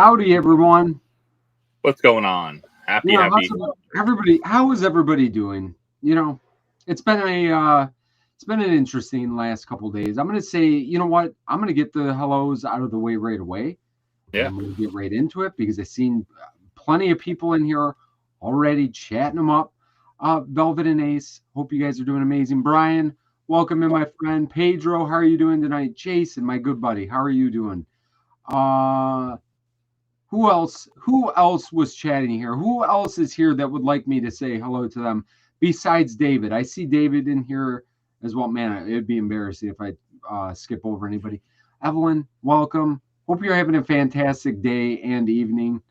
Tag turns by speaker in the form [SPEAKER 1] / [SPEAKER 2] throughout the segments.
[SPEAKER 1] Howdy, everyone.
[SPEAKER 2] What's going on? Happy.
[SPEAKER 1] How is everybody doing? It's been an interesting last couple of days. I'm gonna say, you know what? I'm gonna get the hellos out of the way right away.
[SPEAKER 2] Yeah.
[SPEAKER 1] I'm gonna get right into it because I've seen plenty of people in here already chatting them up. Velvet and Ace, hope you guys are doing amazing. Brian, welcome in, my friend. Pedro, how are you doing tonight? Jason, my good buddy, how are you doing? Who else was chatting here? Who else is here that would like me to say hello to them besides David? I see David in here as well. Man, it'd be embarrassing if I skip over anybody. Evelyn, welcome. Hope you're having a fantastic day and evening.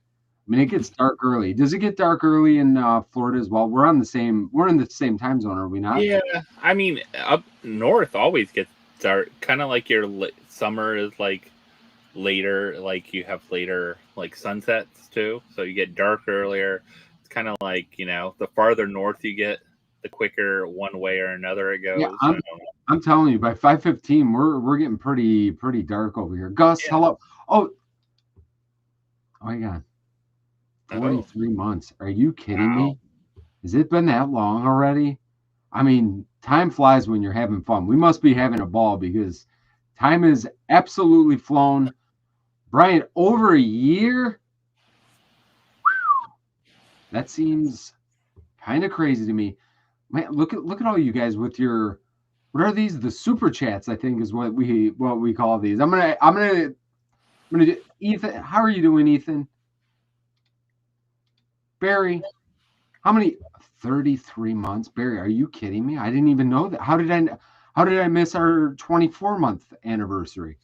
[SPEAKER 1] I mean, it gets dark early. Does it get dark early in Florida as well? We're in the same time zone, are we not?
[SPEAKER 2] Yeah, I mean, up north always gets dark. Kind of like your summer is like later, like you have later like sunsets too, so you get dark earlier. It's kind of like, the farther north you get, the quicker one way or another it goes.
[SPEAKER 1] Yeah, I'm telling you, by 5:15 we're getting pretty dark over here. Gus, hello. Oh my God. 43 months. Are you kidding me? Has it been that long already? I mean, time flies when you're having fun. We must be having a ball because time is absolutely flown. Brian, over a year? That seems kind of crazy to me. Man, look at all you guys with your, what are these? The super chats, I think, is what we call these. I'm gonna Ethan, how are you doing, Ethan? Barry, how many? 33 months. Barry, are you kidding me? I didn't even know that. How did I miss our 24-month anniversary?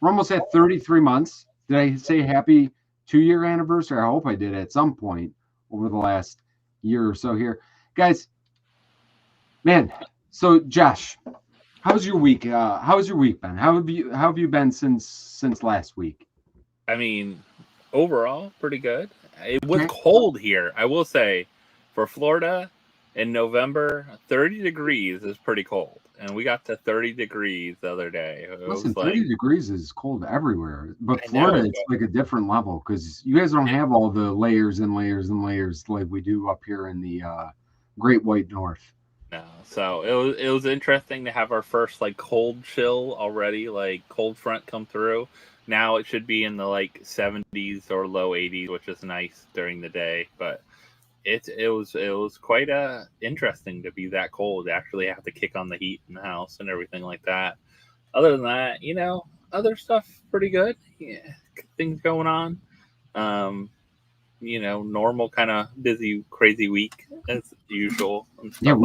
[SPEAKER 1] We're almost at 33 months. Did I say happy 2-year anniversary? I hope I did at some point over the last year or so here. Guys, man, so Josh, how's your week? How's your week been? How have you been since last week?
[SPEAKER 2] I mean, overall, pretty good. It was cold here, I will say. For Florida in November, 30 degrees is pretty cold. And we got to 30 degrees the other day.
[SPEAKER 1] Listen, 30 degrees is cold everywhere. But Florida, it's like a different level because you guys don't have all the layers and layers and layers like we do up here in the Great White North.
[SPEAKER 2] No, so it was interesting to have our first like cold chill already, like cold front come through. Now it should be in the like 70s or low 80s, which is nice during the day, but it was quite interesting to be that cold, to actually have to kick on the heat in the house and everything like that. Other than that, other stuff pretty good. Yeah, things going on. Normal kind of busy, crazy week as usual. And stuff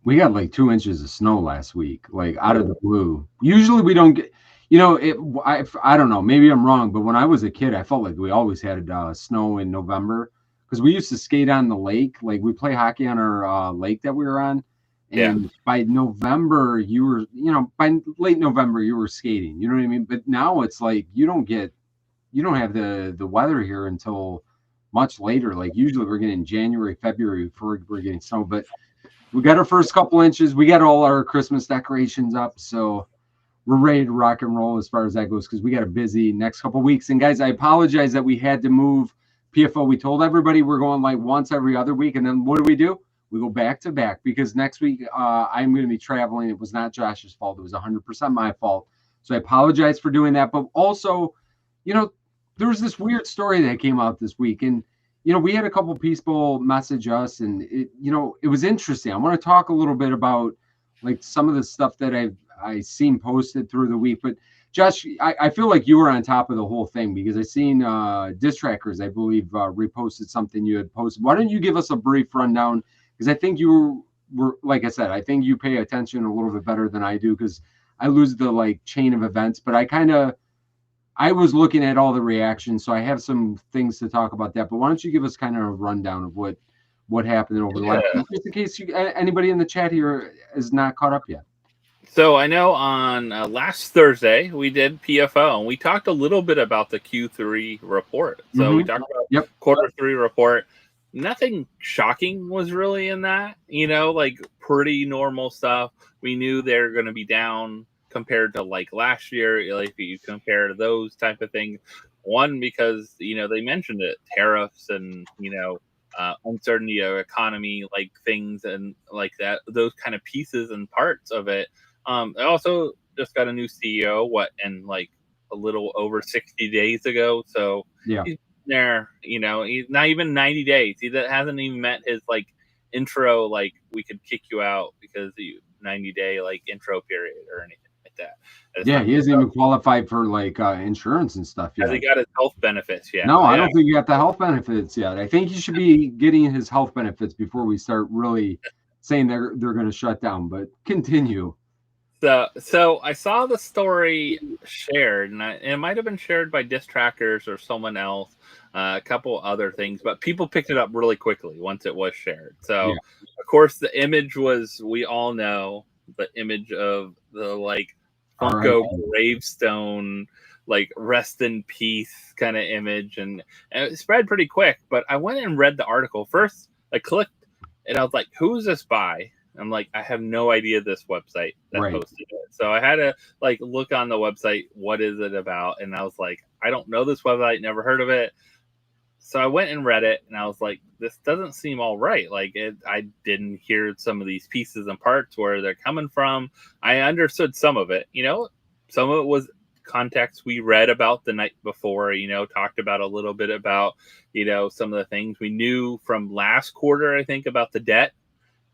[SPEAKER 1] we got like 2 inches of snow last week, like out of the blue. Usually we don't get, I don't know, maybe I'm wrong, but when I was a kid, I felt like we always had snow in November. Because we used to skate on the lake, like we play hockey on our lake that we were on, and by November by late November you were skating. You know what I mean? But now it's like you don't have the weather here until much later. Like usually we're getting January, February before we're getting snow. But we got our first couple inches. We got all our Christmas decorations up, so we're ready to rock and roll as far as that goes. Because we got a busy next couple weeks. And guys, I apologize that we had to move PFO. We told everybody we're going like once every other week, and then what do? We go back to back because next week I'm going to be traveling. It was not Josh's fault. It was 100% my fault. So I apologize for doing that. But also, there was this weird story that came out this week, and we had a couple people message us, and it was interesting. I want to talk a little bit about like some of the stuff that I seen posted through the week, but Josh, I feel like you were on top of the whole thing because I seen Diss Trackers, I believe, reposted something you had posted. Why don't you give us a brief rundown? Because I think you were, like I said, I think you pay attention a little bit better than I do because I lose the like chain of events. But I was looking at all the reactions, so I have some things to talk about that. But why don't you give us kind of a rundown of what happened over the last week, just in case anybody in the chat here is not caught up yet.
[SPEAKER 2] So I know on last Thursday we did PFO, and we talked a little bit about the Q3 report. So we talked about quarter 3 report. Nothing shocking was really in that, like pretty normal stuff. We knew they're going to be down compared to like last year. Like if you compare to those type of things, One, because they mentioned it, tariffs and uncertainty of economy, like things and like that, those kind of pieces and parts of it. I also just got a new CEO, and like a little over 60 days ago. So
[SPEAKER 1] Yeah.
[SPEAKER 2] he's there, he's not even 90 days. He hasn't even met his like intro, like we could kick you out because you 90-day like intro period or anything like that.
[SPEAKER 1] Yeah, he hasn't even qualified for like insurance and stuff yet.
[SPEAKER 2] Has he got his health benefits yet?
[SPEAKER 1] No, I don't think he got the health benefits yet. I think he should be getting his health benefits before we start really saying they're going to shut down. But continue.
[SPEAKER 2] So I saw the story shared, and it might have been shared by Diss Trackers or someone else, a couple other things, but people picked it up really quickly once it was shared. So, Of course, the image was, we all know, the image of the like Funko gravestone, like rest in peace kind of image, and it spread pretty quick. But I went and read the article first. I clicked, and I was like, "Who's this by?" I'm like, I have no idea this website that posted it. So I had to like look on the website, what is it about? And I was like, I don't know this website, never heard of it. So I went and read it, and I was like, this doesn't seem all right. Like I didn't hear some of these pieces and parts where they're coming from. I understood some of it, some of it was context we read about the night before, talked about a little bit about, some of the things we knew from last quarter, I think, about the debt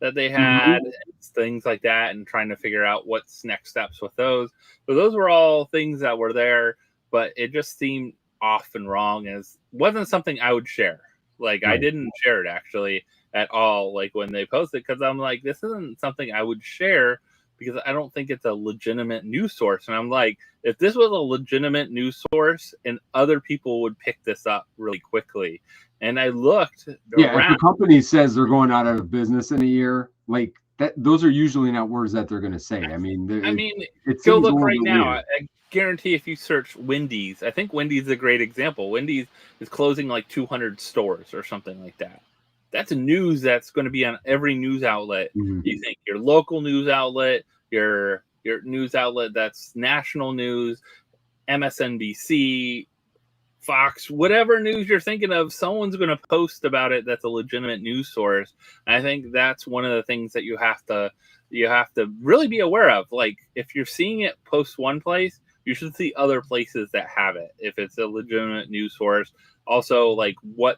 [SPEAKER 2] that they had, things like that, and trying to figure out what's next steps with those. But those were all things that were there, but it just seemed off and wrong, as wasn't something I would share. Like I didn't share it actually at all, like when they posted, because I'm like, this isn't something I would share because I don't think it's a legitimate news source. And I'm like, if this was a legitimate news source, and other people would pick this up really quickly. And I looked around.
[SPEAKER 1] If the company says they're going out of business in a year, like that, those are usually not words that they're going to say. I mean,
[SPEAKER 2] go look right now. I guarantee if you search Wendy's, I think Wendy's is a great example. Wendy's is closing like 200 stores or something like that. That's news that's going to be on every news outlet. You think your local news outlet, your news outlet that's national news, MSNBC, Fox, whatever news you're thinking of, someone's going to post about it that's a legitimate news source. And I think that's one of the things that you have to really be aware of. Like if you're seeing it post one place, you should see other places that have it if it's a legitimate news source. Also, like what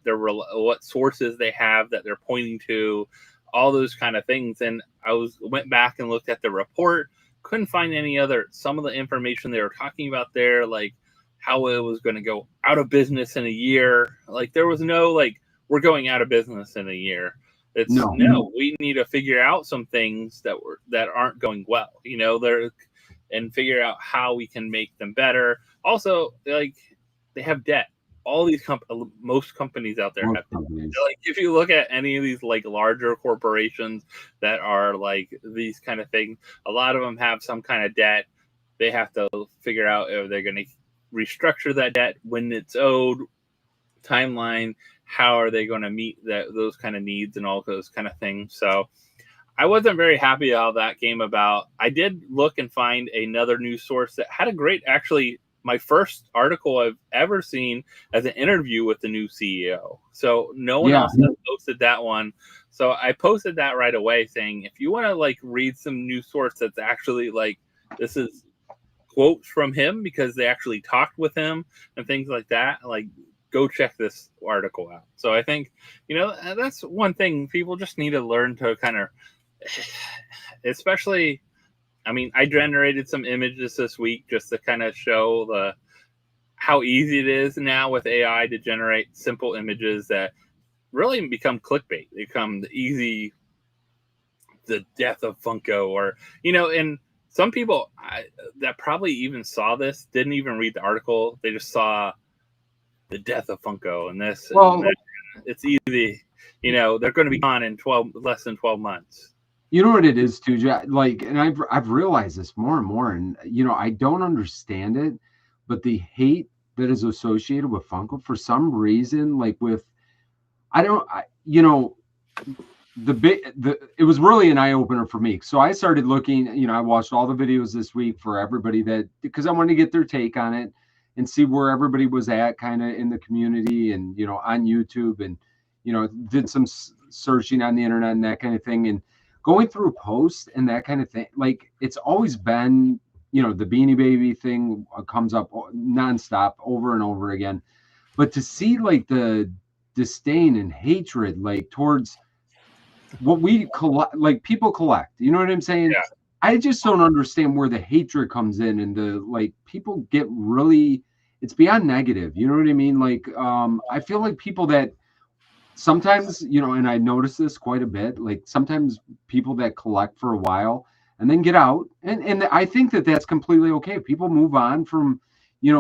[SPEAKER 2] sources they have that they're pointing to, all those kind of things. And I went back and looked at the report, couldn't find some of the information they were talking about there, like how it was going to go out of business in a year. Like there was no like, we're going out of business in a year. It's no, we need to figure out some things that aren't going well, and figure out how we can make them better. Also, like they have debt. All these most companies out there have debt. Like if you look at any of these like larger corporations that are like these kind of things, a lot of them have some kind of debt. They have to figure out if they're going to restructure that debt, when it's owed, timeline, how are they going to meet those kind of needs and all those kind of things. So I wasn't very happy how that came about. I did look and find another news source that had a great, actually my first article I've ever seen as an interview with the new CEO. So no one else has posted that one. So I posted that right away saying, if you want to like read some news source that's actually like, this is quotes from him because they actually talked with him and things like that, like go check this article out. So I think, that's one thing people just need to learn to kind of, especially, I mean, I generated some images this week just to kind of show how easy it is now with AI to generate simple images that really become clickbait. They become the death of Funko, or, and some people that probably even saw this didn't even read the article. They just saw the death of Funko and this. Well, and that. It's easy. They're going to be gone in less than 12 months.
[SPEAKER 1] You know what it is too, Jack? Like, and I've realized this more and more, and I don't understand it, but the hate that is associated with Funko for some reason, like it was really an eye opener for me. So I started looking, I watched all the videos this week for everybody because I wanted to get their take on it. and see where everybody was at kind of in the community and, on YouTube, and, did some searching on the internet and that kind of thing, and going through posts and that kind of thing. Like, it's always been, the Beanie Baby thing comes up nonstop over and over again. But to see like the disdain and hatred, like towards what we collect, like people collect, you know what I'm saying?
[SPEAKER 2] Yeah.
[SPEAKER 1] I just don't understand where the hatred comes in, and the like people get really, it's beyond negative. You know what I mean? Like, I feel like people that sometimes, and I notice this quite a bit, like sometimes people that collect for a while and then get out, and I think that that's completely okay. People move on from,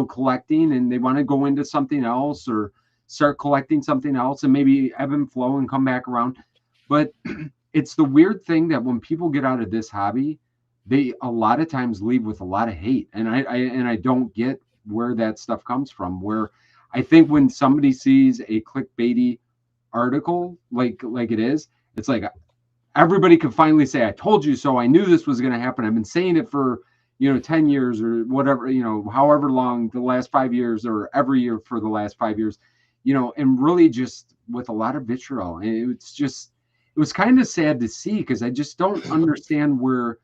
[SPEAKER 1] collecting, and they want to go into something else or start collecting something else, and maybe ebb and flow and come back around. But it's the weird thing that when people get out of this hobby, they a lot of times leave with a lot of hate, and I don't get where that stuff comes from. Where I think when somebody sees a clickbaity article like it is, it's like everybody could finally say, I told you so, I knew this was going to happen, I've been saying it for 10 years or whatever, however long, the last 5 years, or every year for the last 5 years, and really just with a lot of vitriol. And it was kind of sad to see, because I just don't understand where,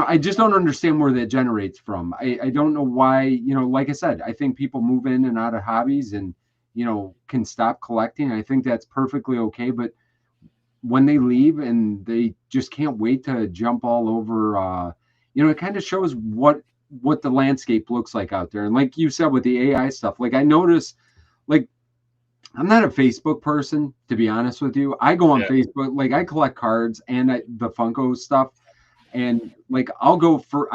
[SPEAKER 1] I just don't understand where that generates from. I don't know why, like I said, I think people move in and out of hobbies and, can stop collecting. I think that's perfectly okay. But when they leave and they just can't wait to jump all over, it kind of shows what the landscape looks like out there. And like you said, with the AI stuff, like I notice, like, I'm not a Facebook person, to be honest with you. I go on Facebook, like I collect cards and the Funko stuff, and like I'll go for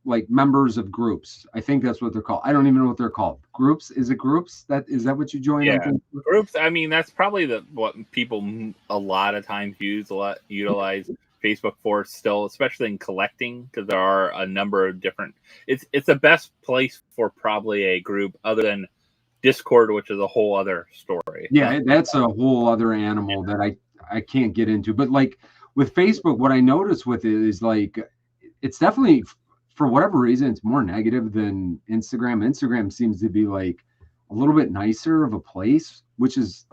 [SPEAKER 1] like members of groups. I think that's what they're called. I don't even know what they're called. Groups? Is it groups? Is that what you join?
[SPEAKER 2] Yeah, groups. I mean, that's probably what people a lot of times utilize Facebook for still, especially in collecting, because there are a number of different. It's the best place for probably a group other than Discord, which is a whole other story.
[SPEAKER 1] Yeah, that's a whole other animal that I can't get into. But like with Facebook, what I notice with it is like it's definitely, for whatever reason, it's more negative than Instagram. Instagram seems to be like a little bit nicer of a place, which is,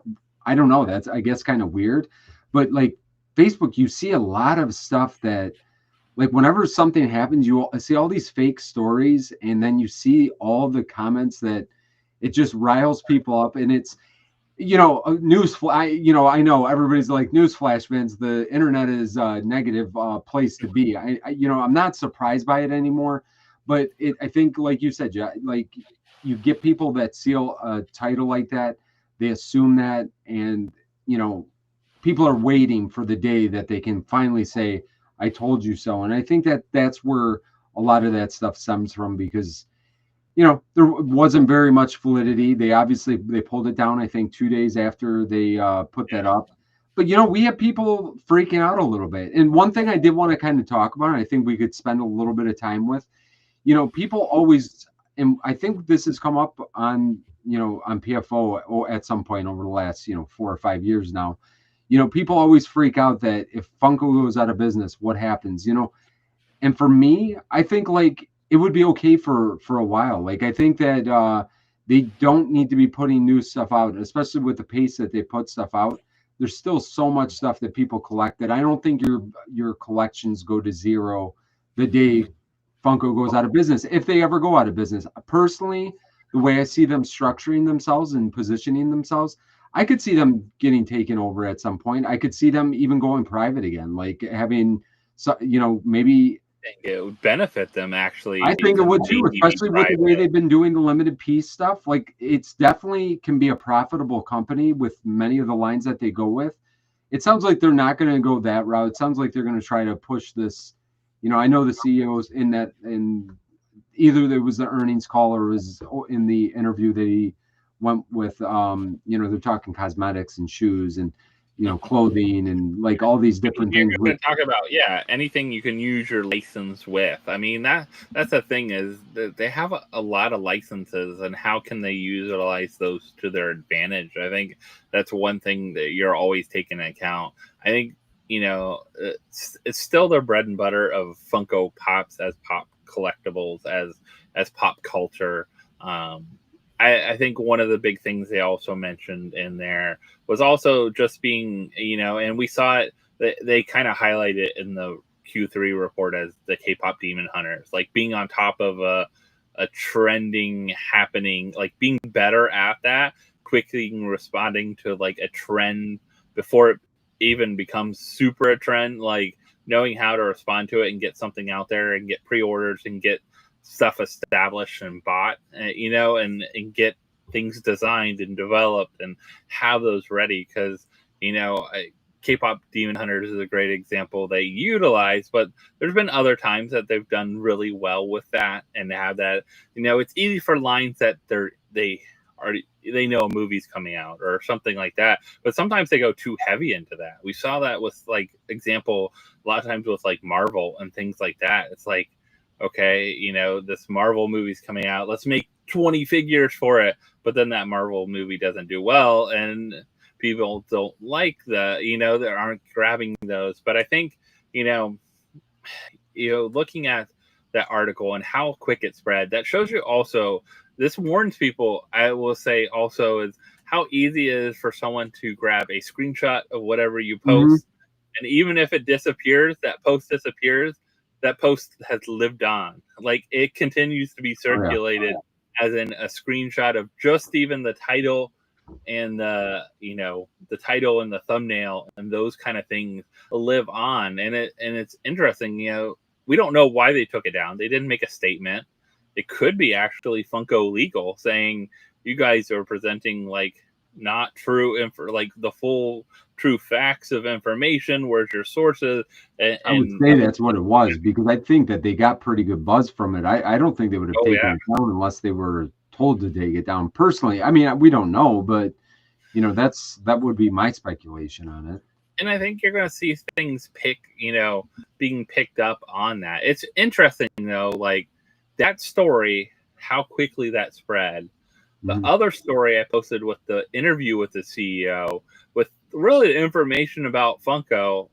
[SPEAKER 1] I don't know, that's I guess kind of weird. But like Facebook, you see a lot of stuff that, like, whenever something happens, you see all these fake stories, and then you see all the comments that it just riles people up. And it's, I know everybody's like, newsflash, Vince, the internet is a negative place to be. I'm not surprised by it anymore, but I think, like you said, like you get people that see a title like that, they assume that, and people are waiting for the day that they can finally say, I told you so. And I think that that's where a lot of that stuff stems from, because there wasn't very much validity. They pulled it down, I think, 2 days after they put that up. But, we have people freaking out a little bit. And one thing I did want to kind of talk about, and I think we could spend a little bit of time with, people always, and I think this has come up on, on PFO at some point over the last, 4 or 5 years now. People always freak out that if Funko goes out of business, what happens, And for me, I think like it would be okay for a while. Like I think that they don't need to be putting new stuff out, especially with the pace that they put stuff out. There's still so much stuff that people collect that I don't think your collections go to zero the day Funko goes out of business, if they ever go out of business. Personally, the way I see them structuring themselves and positioning themselves, I could see them getting taken over at some point. I could see them even going private again, like having, maybe.
[SPEAKER 2] I think it would benefit them, actually.
[SPEAKER 1] I think it would too, especially with the way they've been doing the limited piece stuff. Like it's definitely can be a profitable company with many of the lines that they go with. It sounds like they're not going to go that route. It sounds like they're going to try to push this. I know the CEOs in either there was the earnings call or was in the interview that he went with. They're talking cosmetics and shoes and clothing and like all these different things.
[SPEAKER 2] You're going to talk about anything you can use your license with. I mean that's the thing, is that they have a lot of licenses, and how can they utilize those to their advantage? I think that's one thing that you're always taking into account. I think it's still their bread and butter of Funko Pops as pop collectibles, as as pop culture. I think one of the big things they also mentioned in there was also just being, and we saw it, they kind of highlight it in the Q3 report as the K-pop demon hunters, like being on top of a trending happening, like being better at that, quickly responding to like a trend before it even becomes super a trend, like knowing how to respond to it and get something out there and get pre-orders and get stuff established and bought, and get things designed and developed and have those ready. Because, K-pop Demon Hunters is a great example they utilize, but there's been other times that they've done really well with that and have that. It's easy for lines that they know a movie's coming out or something like that, but sometimes they go too heavy into that. We saw that with, like, example, a lot of times with like Marvel and things like that. It's like, okay, this Marvel movie's coming out, let's make 20 figures for it, but then that Marvel movie doesn't do well and people don't like that aren't grabbing those. But I think, looking at that article and how quick it spread, that shows you also, this warns people, I will say also, is how easy it is for someone to grab a screenshot of whatever you post. And even if it disappears, that post disappears, that post has lived on. Like, it continues to be circulated as in a screenshot of just even the title and the title and the thumbnail and those kind of things live on. And it's interesting, we don't know why they took it down. They didn't make a statement. It could be actually Funko legal saying, you guys are presenting like not true like the full true facts of information. Where's your sources? And
[SPEAKER 1] I would say that's what it was, because I think that they got pretty good buzz from it. I don't think they would have taken it down unless they were told to take it down. Personally, I mean, we don't know, but that would be my speculation on it.
[SPEAKER 2] And I think you're going to see things being picked up on that. It's interesting though, like that story, how quickly that spread. The other story I posted with the interview with the CEO, with really the information about Funko,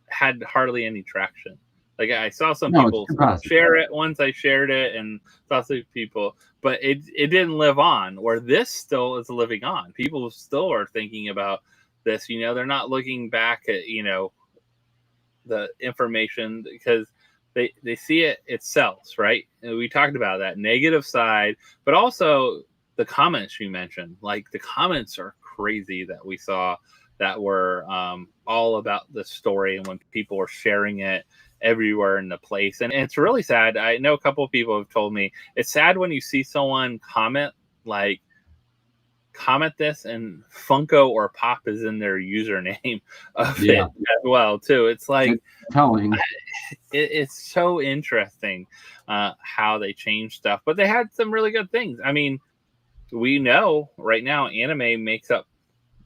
[SPEAKER 2] had hardly any traction. Like, I saw some people share it once I shared it, and saw some people, but it didn't live on. Where this still is living on. People still are thinking about this. They're not looking back at the information, because they see it sells, right? And we talked about that negative side, but also the comments you mentioned. Like, the comments are crazy that we saw that were all about the story, and when people were sharing it everywhere in the place. And it's really sad. I know a couple of people have told me it's sad when you see someone comment this and Funko or Pop is in their username of it as well too. It's like,
[SPEAKER 1] it's telling.
[SPEAKER 2] It's so interesting how they change stuff, but they had some really good things. I mean, we know right now anime makes up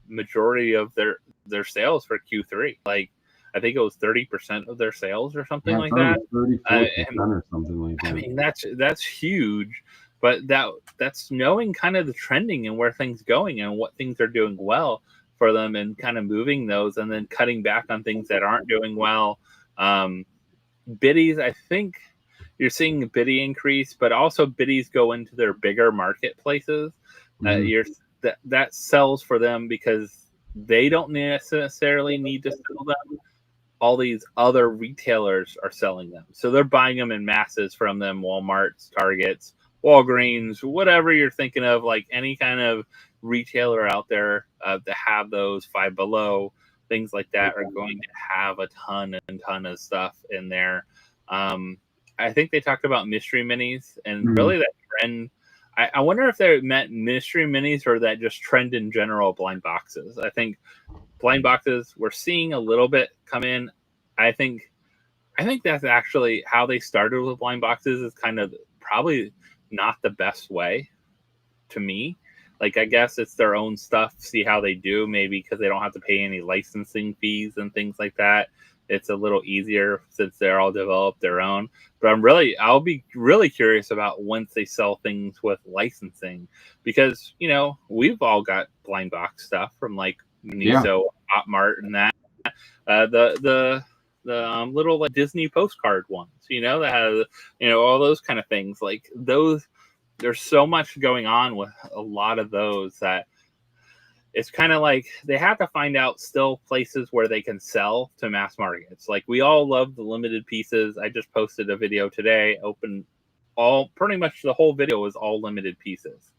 [SPEAKER 2] majority of their sales for Q3. Like, I think it was 30% of their sales or something like that.
[SPEAKER 1] 34% or something like that.
[SPEAKER 2] I mean, that's huge. But that's knowing kind of the trending and where things going and what things are doing well for them, and kind of moving those and then cutting back on things that aren't doing well. Biddies, I think you're seeing a biddy increase, but also biddies go into their bigger marketplaces. That sells for them because they don't necessarily need to sell them. All these other retailers are selling them. So they're buying them in masses from them, Walmart's, Target's, Walgreens, whatever you're thinking of, like any kind of retailer out there to have those Five Below, things like that, are going to have a ton of stuff in there. I think they talked about mystery minis, and really that trend. I wonder if they meant mystery minis or that just trend in general, blind boxes. I think blind boxes we're seeing a little bit come in. I think that's actually how they started with blind boxes, is kind of probably not the best way to me. Like, I guess it's their own stuff, see how they do, maybe because they don't have to pay any licensing fees and things like that. It's a little easier since they're all developed their own. But I'll be really curious about once they sell things with licensing, because we've all got blind box stuff from like Miniso, Pop Mart, and that. The little like Disney postcard ones, that has, all those kind of things. Like those, there's so much going on with a lot of those that it's kind of like they have to find out still places where they can sell to mass markets. Like we all love the limited pieces. I just posted a video today, pretty much the whole video is all limited pieces.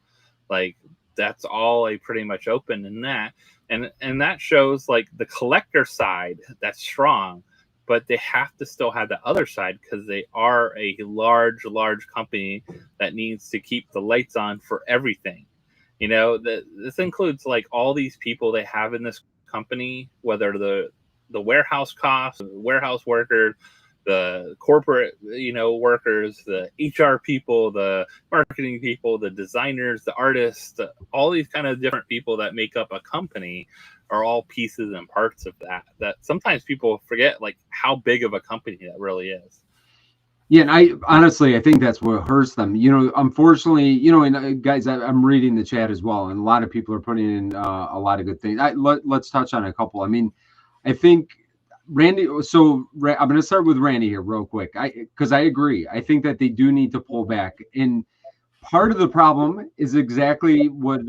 [SPEAKER 2] Like that's all I pretty much open in that. And that shows like the collector side that's strong, but they have to still have the other side because they are a large company that needs to keep the lights on for everything. This includes like all these people they have in this company, whether the warehouse costs, the warehouse workers, the corporate, workers, the HR people, the marketing people, the designers, the artists, all these kind of different people that make up a company are all pieces and parts of that sometimes people forget like how big of a company that really is.
[SPEAKER 1] Yeah, and I think that's what hurts them. Unfortunately, and guys, I'm reading the chat as well, and a lot of people are putting in a lot of good things. Let's touch on a couple. I mean, I think Randy. So I'm going to start with Randy here real quick, because I agree. I think that they do need to pull back, and part of the problem is exactly what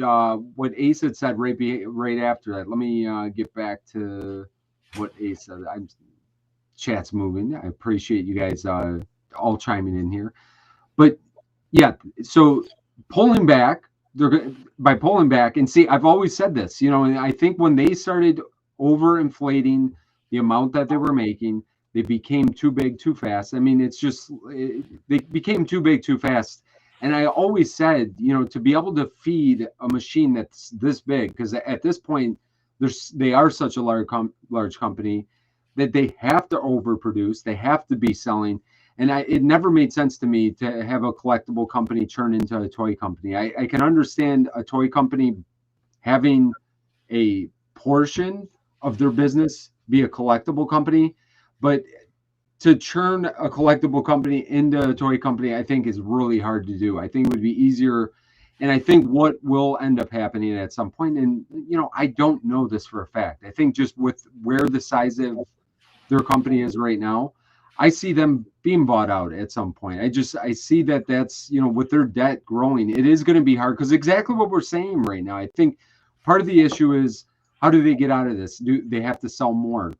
[SPEAKER 1] Ace had said right after that. Let me get back to what Ace said. Chat's moving. I appreciate you guys all chiming in here, but yeah, so pulling back, by pulling back, and see, I've always said this, and I think when they started overinflating the amount that they were making, they became too big too fast. I mean, they became too big too fast. And I always said, to be able to feed a machine that's this big, because at this point they are such a large company that they have to overproduce, they have to be selling. And it never made sense to me to have a collectible company turn into a toy company. I can understand a toy company having a portion of their business be a collectible company, but to turn a collectible company into a toy company, I think is really hard to do. I think it would be easier. And I think what will end up happening at some point, and I don't know this for a fact. I think just with where the size of their company is right now, I see them being bought out at some point. I see that's, with their debt growing, it is going to be hard, because exactly what we're saying right now. I think part of the issue is, how do they get out of this? Do they have to sell more?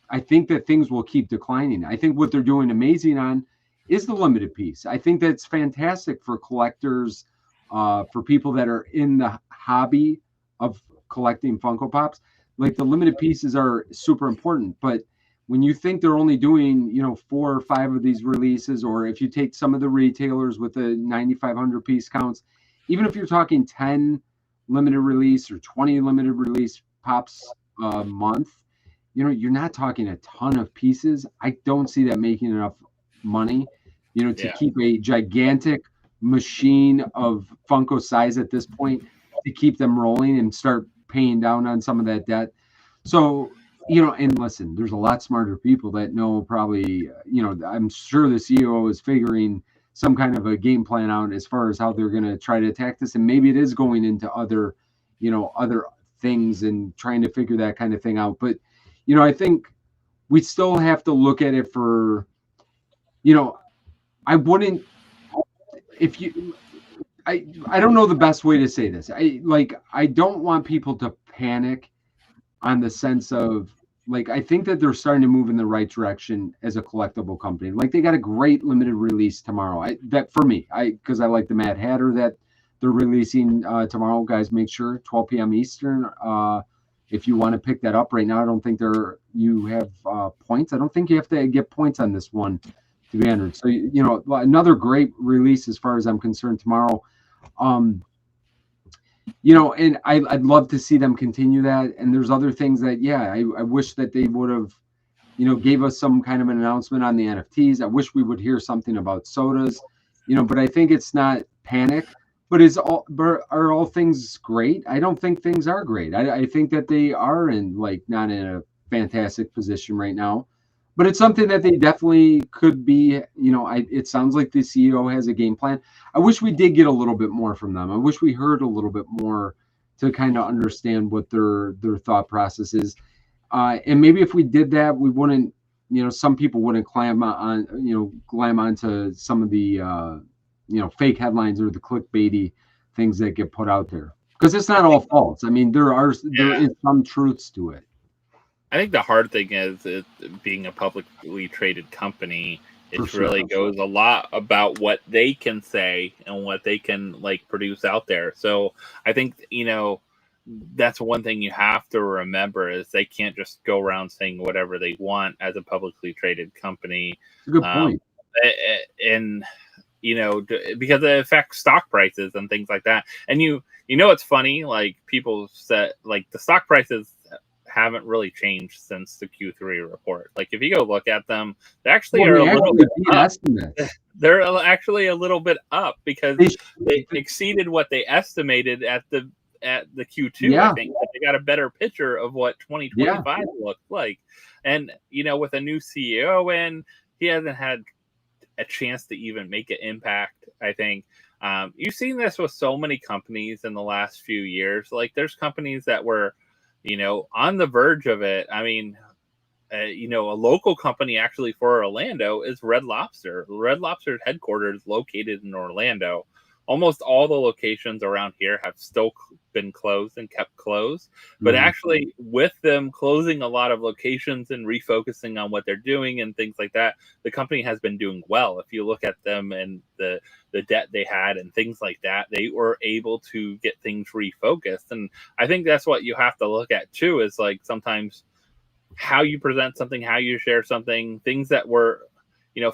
[SPEAKER 1] I think that things will keep declining. I think what they're doing amazing on is the limited piece. I think that's fantastic for collectors, for people that are in the hobby of collecting Funko Pops. Like, the limited pieces are super important, but when you think they're only doing, 4 or 5 of these releases, or if you take some of the retailers with the 9,500 piece counts, even if you're talking 10 limited release or 20 limited release pops a month, you're not talking a ton of pieces. I don't see that making enough money, to keep a gigantic machine of Funko size at this point, to keep them rolling and start paying down on some of that debt. So, and listen, there's a lot smarter people that know probably, I'm sure the CEO is figuring some kind of a game plan out as far as how they're going to try to attack this. And maybe it is going into other things and trying to figure that kind of thing out. But, I think we still have to look at it for, I wouldn't, I don't know the best way to say this. I don't want people to panic on the sense of, like, I think that they're starting to move in the right direction as a collectible company. Like, they got a great limited release tomorrow. Because I like the Mad Hatter that they're releasing tomorrow. Guys, make sure 12 p.m. Eastern. If you want to pick that up right now, I don't think you have points. I don't think you have to get points on this one to be entered. So, another great release as far as I'm concerned tomorrow. And I'd love to see them continue that. And there's other things that, I wish that they would have, gave us some kind of an announcement on the NFTs. I wish we would hear something about sodas, but I think it's not panic. But are all things great? I don't think things are great. I think that they are not in a fantastic position right now. But it's something that they definitely could be. It sounds like the CEO has a game plan. I wish we did get a little bit more from them. I wish we heard a little bit more to kind of understand what their thought process is. And maybe if we did that, we wouldn't, some people wouldn't glam onto some of the, fake headlines or the clickbaity things that get put out there. Because it's not all false. I mean, there is some truths to it.
[SPEAKER 2] I think the hard thing is being a publicly traded company. It really goes a lot about what they can say and what they can produce out there. So I think, that's one thing you have to remember is they can't just go around saying whatever they want as a publicly traded company.
[SPEAKER 1] Good point.
[SPEAKER 2] And because it affects stock prices and things like that. And it's funny, people said the stock prices haven't really changed since the Q3 report. If you go look at them, they actually are a little bit up. They're actually a little bit up because they exceeded what they estimated at the Q2. Yeah. I think they got a better picture of what 2025 looked like. And with a new CEO in, he hasn't had a chance to even make an impact. I think you've seen this with so many companies in the last few years. There's companies that were on the verge of it. I mean, a local company actually for Orlando is Red Lobster. Red Lobster's headquarters is located in Orlando. Almost all the locations around here have still been closed and kept closed. But actually, with them closing a lot of locations and refocusing on what they're doing and things like that, the company has been doing well. If you look at them and the debt they had and things like that, they were able to get things refocused. And I think that's what you have to look at too, is sometimes how you present something, how you share something, things that were,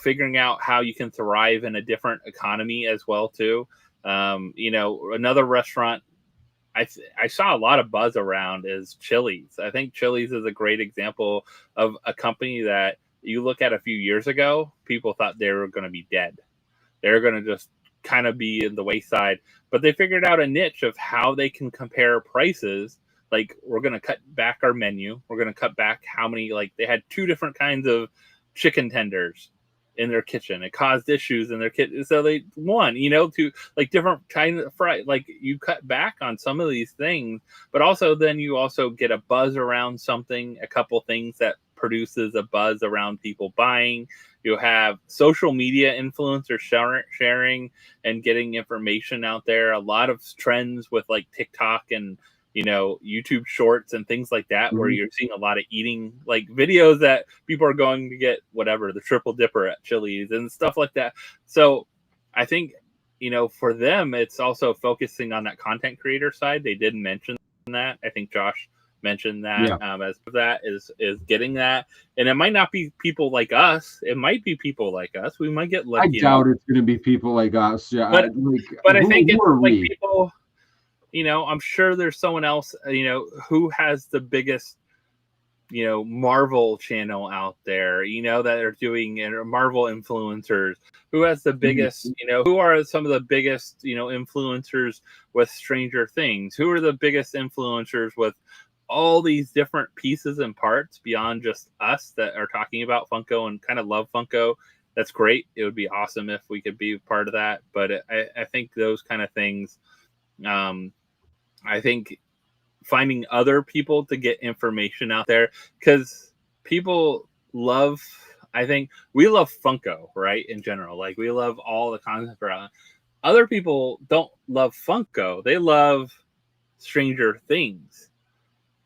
[SPEAKER 2] figuring out how you can thrive in a different economy as well too. Another restaurant I saw a lot of buzz around is Chili's. I think Chili's is a great example of a company that you look at a few years ago, people thought they were going to be dead. They're going to just kind of be in the wayside, but they figured out a niche of how they can compare prices. We're going to cut back our menu. We're going to cut back how many, they had 2 different kinds of chicken tenders in their kitchen. It caused issues in their kitchen. So they to different kind of fry. You cut back on some of these things, but also then you also get a buzz around something, a couple things that produces a buzz around people buying. You have social media influencers sharing and getting information out there. A lot of trends with TikTok and YouTube shorts and things like that, where you're seeing a lot of eating videos that people are going to get whatever, the triple dipper at Chili's and stuff like that. So I think, for them, it's also focusing on that content creator side. They did mention that. I think Josh mentioned that as that is getting that. And it might not be people like us. It might be people like us. We might get lucky.
[SPEAKER 1] I doubt it's going to be people like us. Yeah,
[SPEAKER 2] but I think it's people. I'm sure there's someone else, who has the biggest, Marvel channel out there, that are doing Marvel influencers, who has the biggest, who are some of the biggest, influencers with Stranger Things, who are the biggest influencers with all these different pieces and parts beyond just us that are talking about Funko and kind of love Funko. That's great. It would be awesome if we could be part of that. But I think those kind of things, I think finding other people to get information out there, because people love, I think we love Funko, right? In general, we love all the content around. Other people don't love Funko. They love Stranger Things.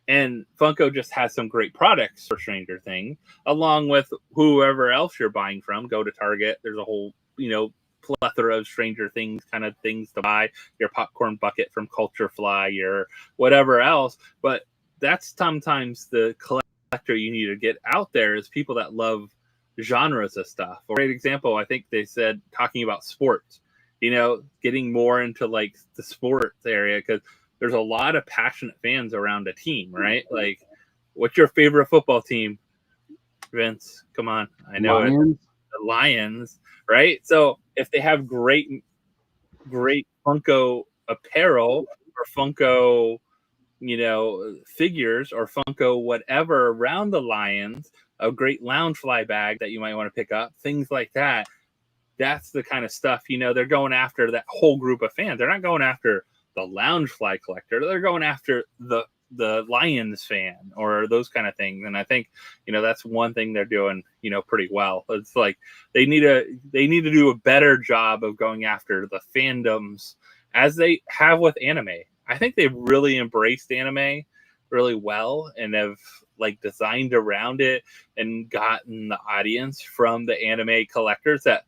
[SPEAKER 2] And Funko just has some great products for Stranger Things, along with whoever else you're buying from. Go to Target. There's a whole, plethora of Stranger Things kind of things to buy, your popcorn bucket from Culture Fly, your whatever else. But that's sometimes the collector you need to get out there is people that love genres of stuff. A great example, I think they said, talking about sports, getting more into the sports area, because there's a lot of passionate fans around a team, right? What's your favorite football team, Vince? Come on. I know
[SPEAKER 1] Lions.
[SPEAKER 2] The Lions, right? So if they have great Funko apparel or Funko, figures or Funko whatever around the Lions, a great Loungefly bag that you might want to pick up, things like that. That's the kind of stuff, they're going after that whole group of fans. They're not going after the Loungefly collector. They're going after the the Lions fan or those kind of things. And I think, that's one thing they're doing, pretty well. It's like they need to do a better job of going after the fandoms as they have with anime. I think they've really embraced anime really well and have like designed around it and gotten the audience from the anime collectors that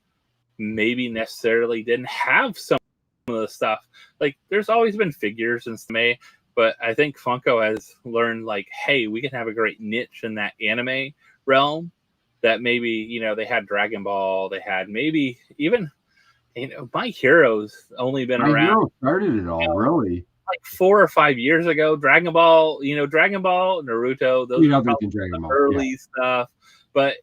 [SPEAKER 2] maybe necessarily didn't have some of the stuff. Like there's always been figures in anime, but I think Funko has learned like, hey, we can have a great niche in that anime realm that maybe, they had Dragon Ball, they had maybe even, My Hero's only been around.
[SPEAKER 1] Hero started it all, really.
[SPEAKER 2] Like 4 or 5 years ago. Dragon Ball, Naruto, those are early stuff. But,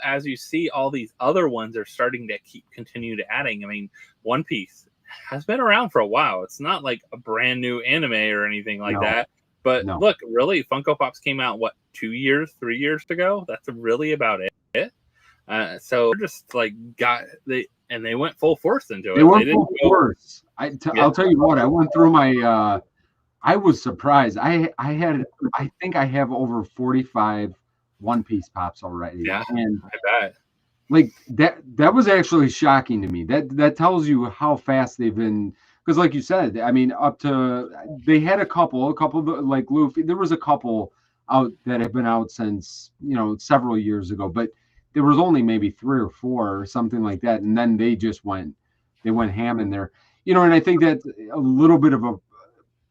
[SPEAKER 2] as you see, all these other ones are starting to continue to adding. I mean, One Piece has been around for a while. It's not like a brand new anime or anything like that. But look, really, Funko Pops came out, 3 years ago? That's really about it. So they're just like they went full force into it.
[SPEAKER 1] They went full force. I'll tell you what, I went through my I was surprised. I think I have over 45 One Piece Pops already.
[SPEAKER 2] Yeah,
[SPEAKER 1] and
[SPEAKER 2] I bet.
[SPEAKER 1] Like that was actually shocking to me. That tells you how fast they've been, because like you said, I mean, they had a couple like Luffy. There was a couple out that have been out since several years ago, but there was only maybe 3 or 4 or something like that, and then they went ham in there. And I think that a little bit of a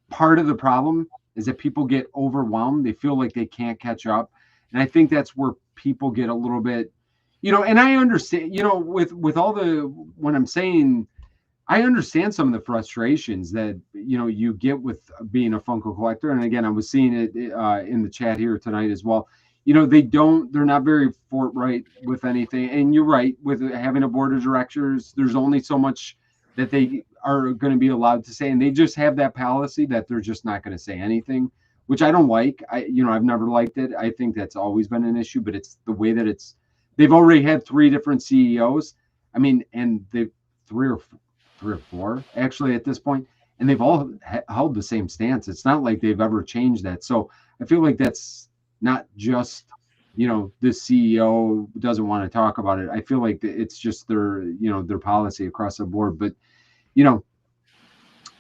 [SPEAKER 1] part of the problem is that people get overwhelmed. They feel like they can't catch up, and I think that's where people get a little bit, and I understand, with all when I'm saying, I understand some of the frustrations that you get with being a Funko collector. And again, I was seeing it in the chat here tonight as well. They're not very forthright with anything. And you're right, with having a board of directors, there's only so much that they are going to be allowed to say. And they just have that policy that they're just not going to say anything, which I don't like. I've never liked it. I think that's always been an issue, but it's the way that they've already had 3 different CEOs. I mean, and they've 3 or 4 actually at this point, and they've all held the same stance. It's not like they've ever changed that. So I feel like that's not just this CEO doesn't want to talk about it. I feel like it's just their policy across the board. But I don't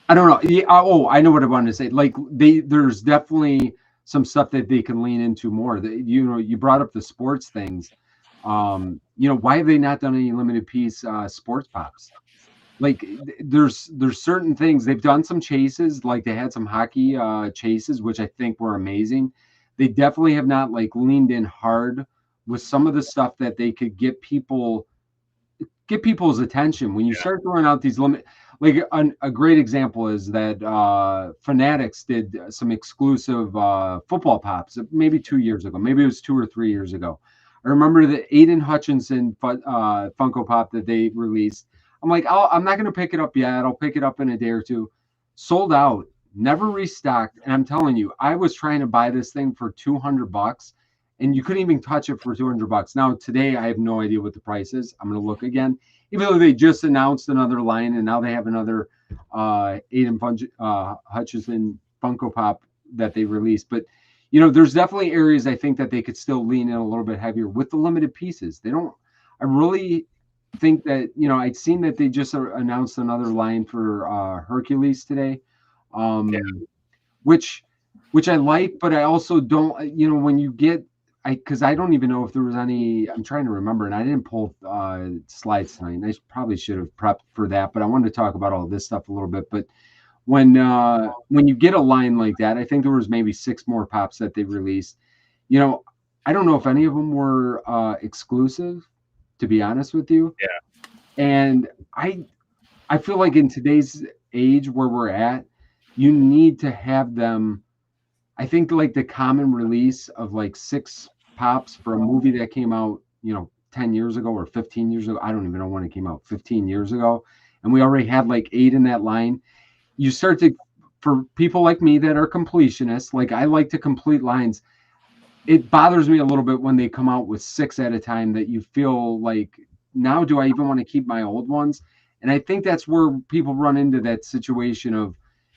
[SPEAKER 1] know. Yeah, I know what I wanted to say. Like there's definitely some stuff that they can lean into more. You brought up the sports things. Why have they not done any limited piece sports pops? Like there's certain things they've done. Some chases, like they had some hockey chases, which I think were amazing. They definitely have not like leaned in hard with some of the stuff that they could get people's attention. When you start throwing out these like a great example is that Fanatics did some exclusive football pops maybe 2 years ago. Maybe it was 2 or 3 years ago. I remember the Aiden Hutchinson Funko Pop that they released. I'm like, I'm not going to pick it up yet. I'll pick it up in a day or two. Sold out, never restocked. And I'm telling you, I was trying to buy this thing for $200 and you couldn't even touch it for $200. Now, today, I have no idea what the price is. I'm going to look again, even though they just announced another line and now they have another Aiden Hutchinson Funko Pop that they released. But, there's definitely areas I think that they could still lean in a little bit heavier with the limited pieces. I really think that I'd seen that they just announced another line for Hercules today, which I like, but I also don't. When you get, because I don't even know if there was any. I'm trying to remember, and I didn't pull slides tonight. And I probably should have prepped for that, but I wanted to talk about all this stuff a little bit. But when you get a line like that, I think there was maybe 6 more pops that they released. I don't know if any of them were exclusive, to be honest with you.
[SPEAKER 2] Yeah.
[SPEAKER 1] And I feel like in today's age where we're at, you need to have them. I think like the common release of like 6 pops for a movie that came out, 10 years ago or 15 years ago. I don't even know when it came out, 15 years ago. And we already had like 8 in that line. You start to, for people like me that are completionists, like I like to complete lines. It bothers me a little bit when they come out with 6 at a time that you feel like, now do I even want to keep my old ones? And I think that's where people run into that situation of,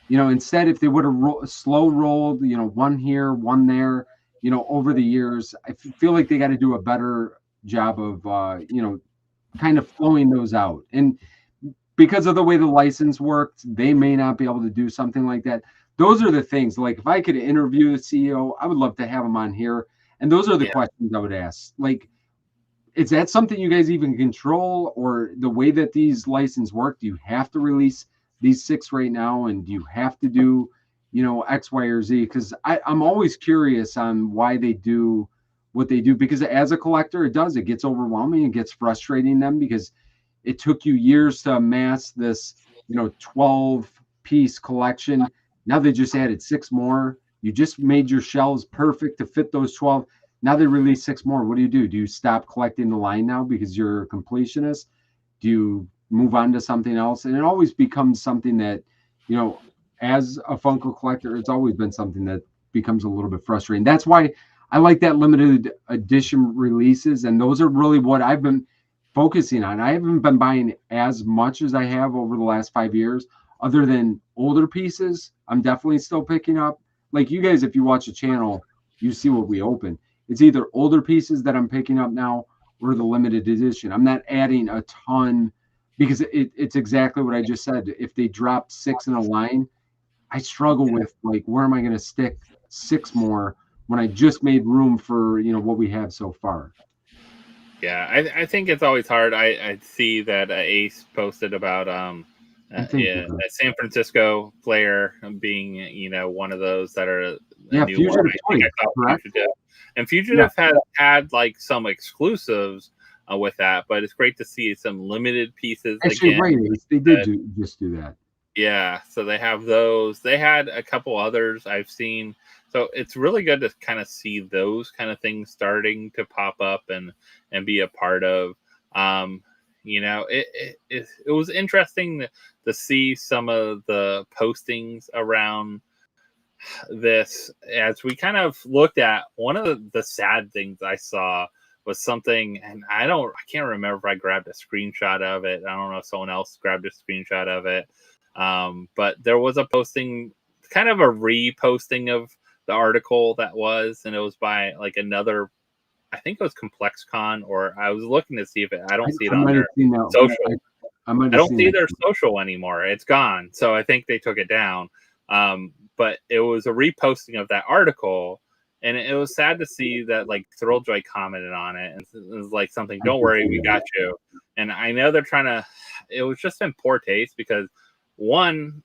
[SPEAKER 1] You know, instead, if they would have slow rolled, you know, one here, one there, you know, over the years, I feel like they got to do a better job of, you know, kind of flowing those out. And because of the way the license worked, they may not be able to do something like that. Those are the things. Like if I could interview the CEO, I would love to have him on here. And those are the
[SPEAKER 2] Yeah.
[SPEAKER 1] questions I would ask. Like, is that something you guys even control, or the way that these licenses work? Do you have to release these 6 right now, and do you have to do, you know, X, Y, or Z? Because I'm always curious on why they do what they do. Because as a collector, it gets overwhelming, it gets frustrating them, because it took you years to amass this, you know, 12-piece collection. Now they just added 6 more. You just made your shelves perfect to fit those 12. Now they release 6 more. What do? Do you stop collecting the line now because you're a completionist? Do you move on to something else? And it always becomes something that, you know, as a Funko collector, it's always been something that becomes a little bit frustrating. That's why I like that limited edition releases, and those are really what I've been focusing on. I haven't been buying as much as I have over the last 5 years, other than older pieces. I'm definitely still picking up. Like you guys, if you watch the channel, you see what we open. It's either older pieces that I'm picking up now or the limited edition. I'm not adding a ton, because it's exactly what I just said. If they drop 6 in a line, I struggle with, like, where am I going to stick 6 more when I just made room for, you know, what we have so far.
[SPEAKER 2] Yeah, I think it's always hard. I see that Ace posted about yeah, a San Francisco player being, you know, one of those that are a
[SPEAKER 1] Yeah,
[SPEAKER 2] new one.
[SPEAKER 1] Fugitive
[SPEAKER 2] I think
[SPEAKER 1] Toys,
[SPEAKER 2] I saw
[SPEAKER 1] correct?
[SPEAKER 2] Fugitive, and
[SPEAKER 1] Yeah,
[SPEAKER 2] Fugitive had like some exclusives with that, but it's great to see some limited pieces
[SPEAKER 1] actually,
[SPEAKER 2] again.
[SPEAKER 1] right, Ace, they did just do that.
[SPEAKER 2] Yeah, so they have those. They had a couple others I've seen. So it's really good to kind of see those kind of things starting to pop up and be a part of. Um, you know, it was interesting to see some of the postings around this as we kind of looked at. One of the sad things I saw was something, and I can't remember if I grabbed a screenshot of it. I don't know if someone else grabbed a screenshot of it. But there was a posting, kind of a reposting of the article that was, and it was by like another, I think it was ComplexCon, or I was looking to see if I don't see it
[SPEAKER 1] I
[SPEAKER 2] on
[SPEAKER 1] might have
[SPEAKER 2] their
[SPEAKER 1] seen that.
[SPEAKER 2] social.
[SPEAKER 1] I might
[SPEAKER 2] I
[SPEAKER 1] have
[SPEAKER 2] don't
[SPEAKER 1] seen
[SPEAKER 2] see
[SPEAKER 1] that.
[SPEAKER 2] their social anymore. It's gone. So I think they took it down. But it was a reposting of that article. And it was sad to see that like Thrilljoy commented on it, and it was like something,
[SPEAKER 1] I
[SPEAKER 2] don't
[SPEAKER 1] did
[SPEAKER 2] worry,
[SPEAKER 1] see
[SPEAKER 2] we
[SPEAKER 1] that.
[SPEAKER 2] got you. And I know they're trying to, it was just in poor taste because one,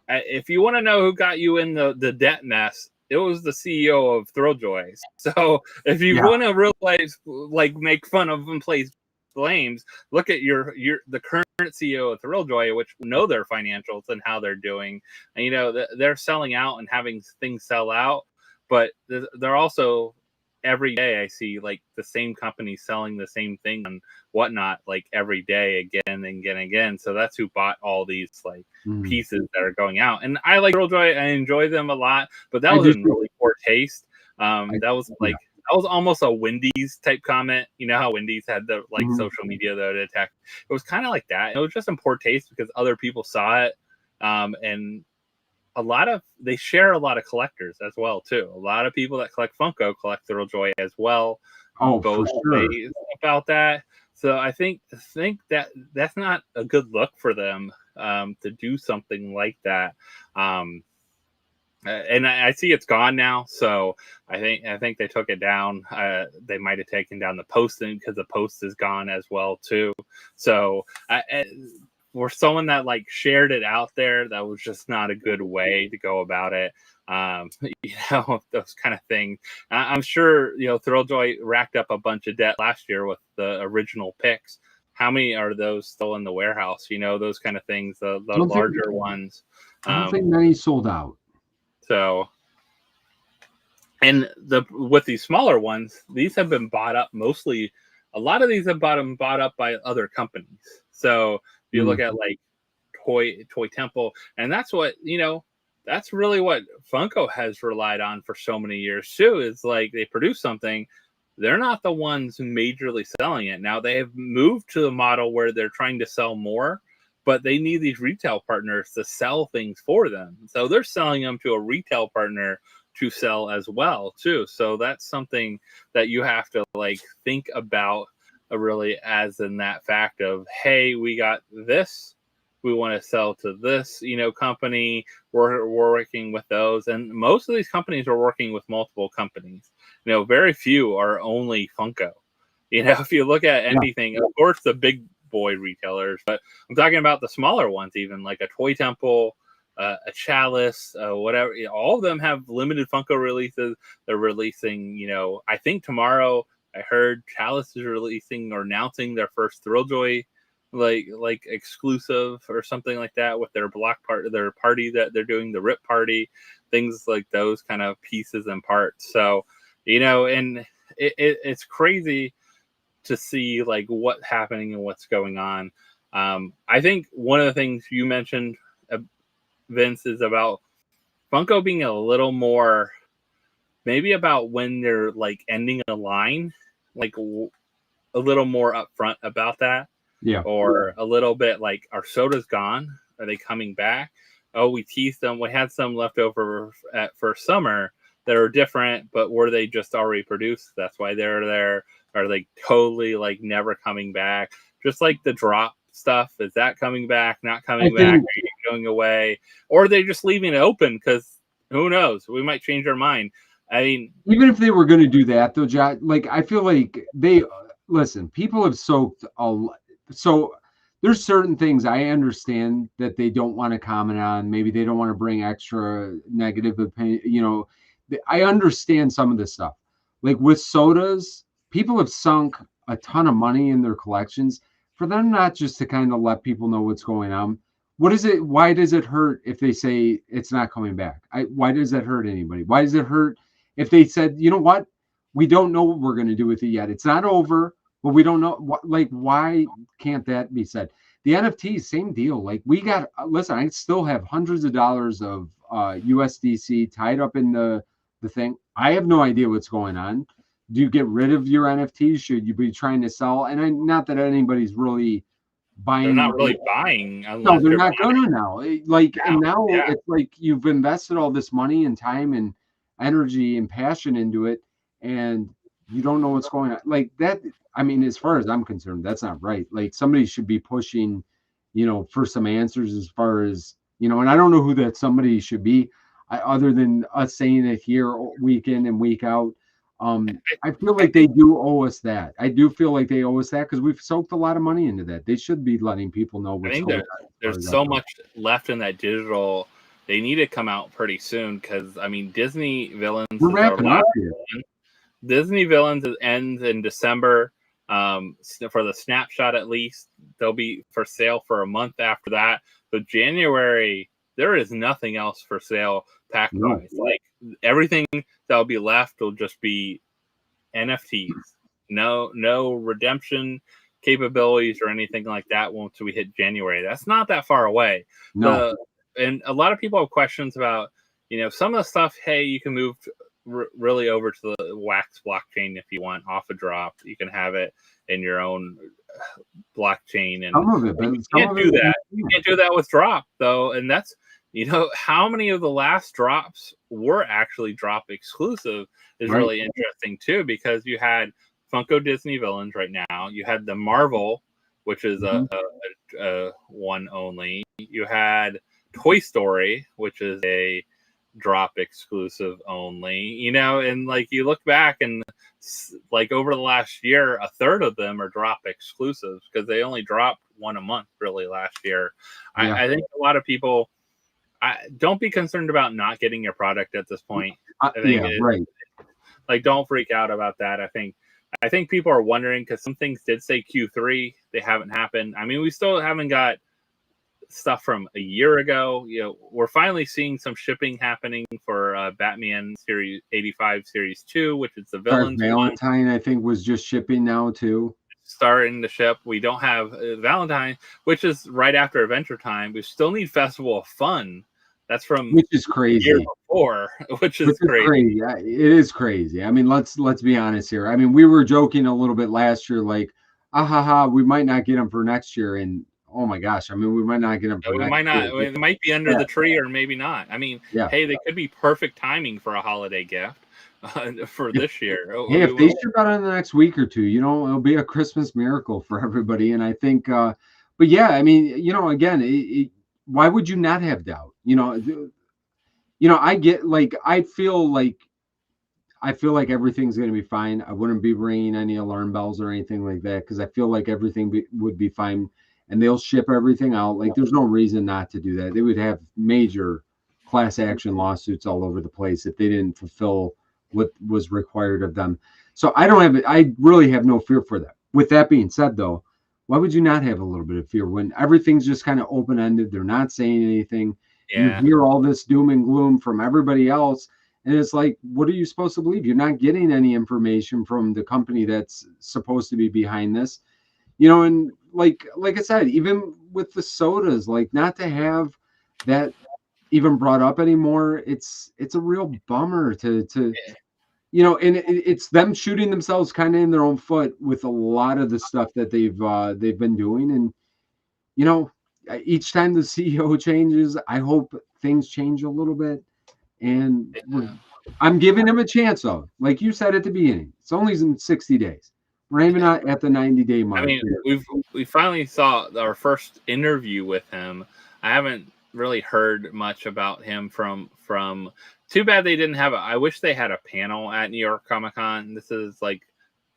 [SPEAKER 2] if you want to know who got you in the debt mess, it was the CEO of Thrilljoy. So if you
[SPEAKER 1] Yeah,
[SPEAKER 2] want to realize, like, make fun of and place blames, look at the current CEO of Thrilljoy, which know their financials and how they're doing. And you know they're selling out and having things sell out, but they're also, every day I see like the same company selling the same thing and whatnot, like every day again and again and again. So that's who bought all these like
[SPEAKER 1] mhm.
[SPEAKER 2] pieces that are going out. And I like Killjoy, I enjoy them a lot, but that
[SPEAKER 1] I
[SPEAKER 2] was
[SPEAKER 1] do
[SPEAKER 2] in
[SPEAKER 1] too.
[SPEAKER 2] really poor taste.
[SPEAKER 1] I,
[SPEAKER 2] That was
[SPEAKER 1] yeah.
[SPEAKER 2] like, that was almost a Wendy's type comment. You know how Wendy's had the like
[SPEAKER 1] Mhm.
[SPEAKER 2] social media that attack. It was kind of like that. It was just in poor taste because other people saw it. And they share a lot of collectors as well too. A lot of people that collect Funko collect Joy as well,
[SPEAKER 1] Oh, for
[SPEAKER 2] both
[SPEAKER 1] sure.
[SPEAKER 2] ways about that. So I think that that's not a good look for them, to do something like that. And I see it's gone now, so I think they took it down. They might have taken down the posting because the post is gone as well too. So for someone that like shared it out there, that was just not a good way to go about it. You know, those kind of things. I'm sure, you know, Thrilljoy racked up a bunch of debt last year with the original picks. How many are those still in the warehouse? You know, those kind of things, the
[SPEAKER 1] Don't think
[SPEAKER 2] larger ones.
[SPEAKER 1] I don't think many sold out.
[SPEAKER 2] So, and with these smaller ones, these have been bought up mostly. A lot of these have been bought up by other companies. So if you look
[SPEAKER 1] Mm.
[SPEAKER 2] at like Toy Temple, and that's what, you know, that's really what Funko has relied on for so many years too. Is like they produce something, they're not the ones majorly selling it. Now they have moved to the model where they're trying to sell more, but they need these retail partners to sell things for them. So they're selling them to a retail partner to sell as well too. So that's something that you have to like think about really as in that fact of, hey, we got this, we want to sell to this, company. We're working with those, and most of these companies are working with multiple companies. Very few are only Funko. If you look at anything, of course the big boy retailers, but I'm talking about the smaller ones, even like a Toy Temple, a Chalice, whatever. All of them have limited Funko releases. They're releasing, I think tomorrow I heard Chalice is releasing or announcing their first Thrilljoy like exclusive or something like that with their their party that they're doing, the Rip Party, things like those kind of pieces and parts. So, and it's crazy to see like what's happening and what's going on. I think one of the things you mentioned, Vince, is about Funko being a little more maybe about when they're like ending a line, like a little more upfront about that.
[SPEAKER 1] Yeah.
[SPEAKER 2] Or a little bit like, our soda's gone. Are they coming back? Oh, we teased them. We had some left over for summer that are different, but were they just already produced? That's why they're there. Are they totally like never coming back? Just like the drop stuff. Is that coming back? Not coming back? Are you going away? Or are they just leaving it open? Because who knows? We might change our mind. I mean,
[SPEAKER 1] even if they were going to do that, though, John, like I feel like listen. People have soaked so there's certain things I understand that they don't want to comment on. Maybe they don't want to bring extra negative opinion. I understand some of this stuff. Like with sodas, people have sunk a ton of money in their collections. For them not just to kind of let people know what's going on. What is it? Why does it hurt if they say it's not coming back? Why does that hurt anybody? Why does it hurt if they said, you know what? We don't know what we're going to do with it yet. It's not over. But we don't know why can't that be said? The NFTs, same deal. Like listen, I still have hundreds of dollars of USDC tied up in the thing. I have no idea what's going on. Do you get rid of your NFTs? Should you be trying to sell? And not that anybody's really buying.
[SPEAKER 2] They're not really buying.
[SPEAKER 1] No, they're not gonna now. And now it's like you've invested all this money and time and energy and passion into it, and you don't know what's going on. Like that. I mean, as far as I'm concerned, that's not right. Like somebody should be pushing, for some answers as far as, and I don't know who that somebody should be other than us saying it here week in and week out. I feel like they do owe us that. I do feel like they owe us that because we've soaked a lot of money into that. They should be letting people know what's going on.
[SPEAKER 2] There's so much left in that digital. They need to come out pretty soon because, I mean, Disney Villains.
[SPEAKER 1] We're wrapping up here.
[SPEAKER 2] Disney Villains ends in December. For the snapshot, at least they'll be for sale for a month after that. But January, there is nothing else for sale pack wise. Like everything that'll be left will just be NFTs. No redemption capabilities or anything like that once we hit January. That's not that far away.
[SPEAKER 1] No.
[SPEAKER 2] And a lot of people have questions about, some of the stuff. Hey, you can move really over to the Wax blockchain if you want off a drop. You can have it in your own blockchain, and
[SPEAKER 1] some of it,
[SPEAKER 2] you can't do that. You can't do that with drop though, and that's how many of the last drops were actually drop exclusive is really interesting too, because you had Funko Disney Villains right now. You had the Marvel, which is a one only. You had Toy Story, which is a drop exclusive only, and like you look back and like over the last year, a third of them are drop exclusives because they only dropped one a month really last year. I think a lot of people don't be concerned about not getting your product at this point. Like don't freak out about that. I think people are wondering because some things did say Q3, they haven't happened. I mean, we still haven't got stuff from a year ago. We're finally seeing some shipping happening for Batman Series 85 Series 2, which is the Villains
[SPEAKER 1] Valentine one. I think was just shipping now too.
[SPEAKER 2] Starting to ship. We don't have Valentine, which is right after Adventure Time. We still need Festival of Fun. That's from
[SPEAKER 1] which is crazy.
[SPEAKER 2] Year before, which is crazy.
[SPEAKER 1] It is crazy. I mean, let's be honest here. I mean, we were joking a little bit last year, like, we might not get them for next year, and oh my gosh, I mean, we might not get them for
[SPEAKER 2] We
[SPEAKER 1] next
[SPEAKER 2] might not.
[SPEAKER 1] year.
[SPEAKER 2] It might be under the tree, or maybe not. I mean, hey, they could be perfect timing for a holiday gift for this year.
[SPEAKER 1] Hey, if they ship out in the next week or two, it'll be a Christmas miracle for everybody. And I think, but yeah, I mean, again, why would you not have doubt? I get like, I feel like everything's going to be fine. I wouldn't be ringing any alarm bells or anything like that because I feel like everything would be fine, and they'll ship everything out. Like, there's no reason not to do that. They would have major class action lawsuits all over the place if they didn't fulfill what was required of them. So I really have no fear for that. With that being said, though, why would you not have a little bit of fear when everything's just kind of open-ended? They're not saying anything.
[SPEAKER 2] Yeah.
[SPEAKER 1] You hear all this doom and gloom from everybody else. And it's like, what are you supposed to believe? You're not getting any information from the company that's supposed to be behind this, and like I said, even with the sodas, like, not to have that even brought up anymore. It's a real bummer to and it's them shooting themselves kind of in their own foot with a lot of the stuff that they've been doing. And, each time the CEO changes, I hope things change a little bit. And I'm giving him a chance, though. Like you said at the beginning, it's only in 60 days. We're even not at the 90-day mark.
[SPEAKER 2] I mean, we finally saw our first interview with him. I haven't really heard much about him from. Too bad they didn't have I wish they had a panel at New York Comic Con. This is like,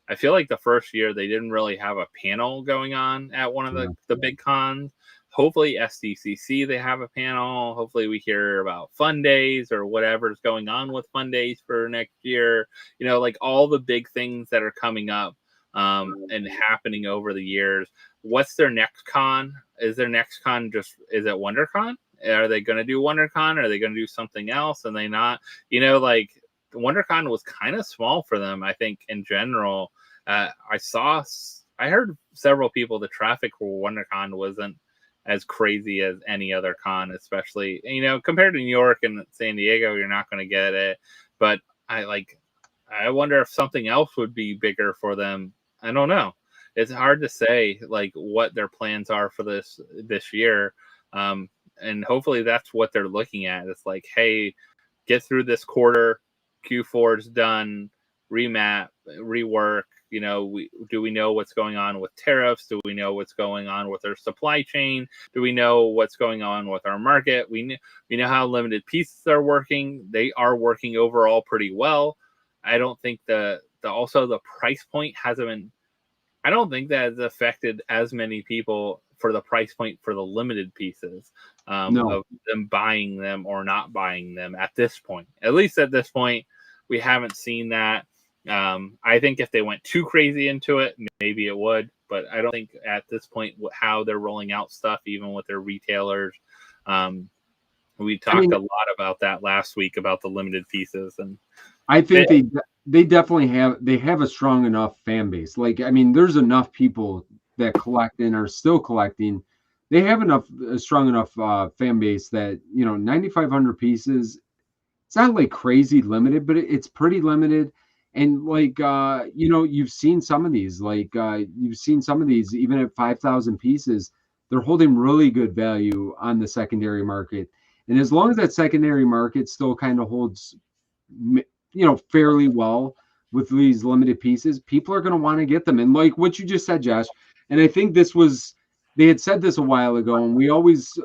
[SPEAKER 2] I feel like the first year they didn't really have a panel going on at one of the big cons. Hopefully SDCC, they have a panel. Hopefully we hear about Fun Days or whatever's going on with Fun Days for next year. Like all the big things that are coming up and happening over the years. What's their next con? Is their next con is it WonderCon? Are they going to do WonderCon? Are they going to do something else? And they not, like WonderCon was kind of small for them, I think, in general. I heard several people, the traffic for WonderCon wasn't as crazy as any other con, especially, compared to New York and San Diego, you're not going to get it. But I wonder if something else would be bigger for them. I don't know. It's hard to say like what their plans are for this year. And hopefully that's what they're looking at. It's like, hey, get through this quarter, Q4 is done, remap, rework. Do we know what's going on with tariffs? Do we know what's going on with our supply chain? Do we know what's going on with our market? We know how limited pieces are working. They are working overall pretty well. I don't think also the price point hasn't been. I don't think that has affected as many people for the price point for the limited pieces of them buying them or not buying them at this point. At least at this point, we haven't seen that. I think if they went too crazy into it, maybe it would, but I don't think at this point how they're rolling out stuff, even with their retailers. We talked a lot about that last week about the limited pieces, and
[SPEAKER 1] I think they definitely have a strong enough fan base. Like, I mean, there's enough people that collect and are still collecting. They have a strong enough fan base that 9,500 pieces. It's not like crazy limited, but it's pretty limited. And like, you've seen some of these, even at 5,000 pieces, they're holding really good value on the secondary market. And as long as that secondary market still kind of holds, fairly well with these limited pieces, people are going to want to get them. And like what you just said, Josh, and I think they had said this a while ago, and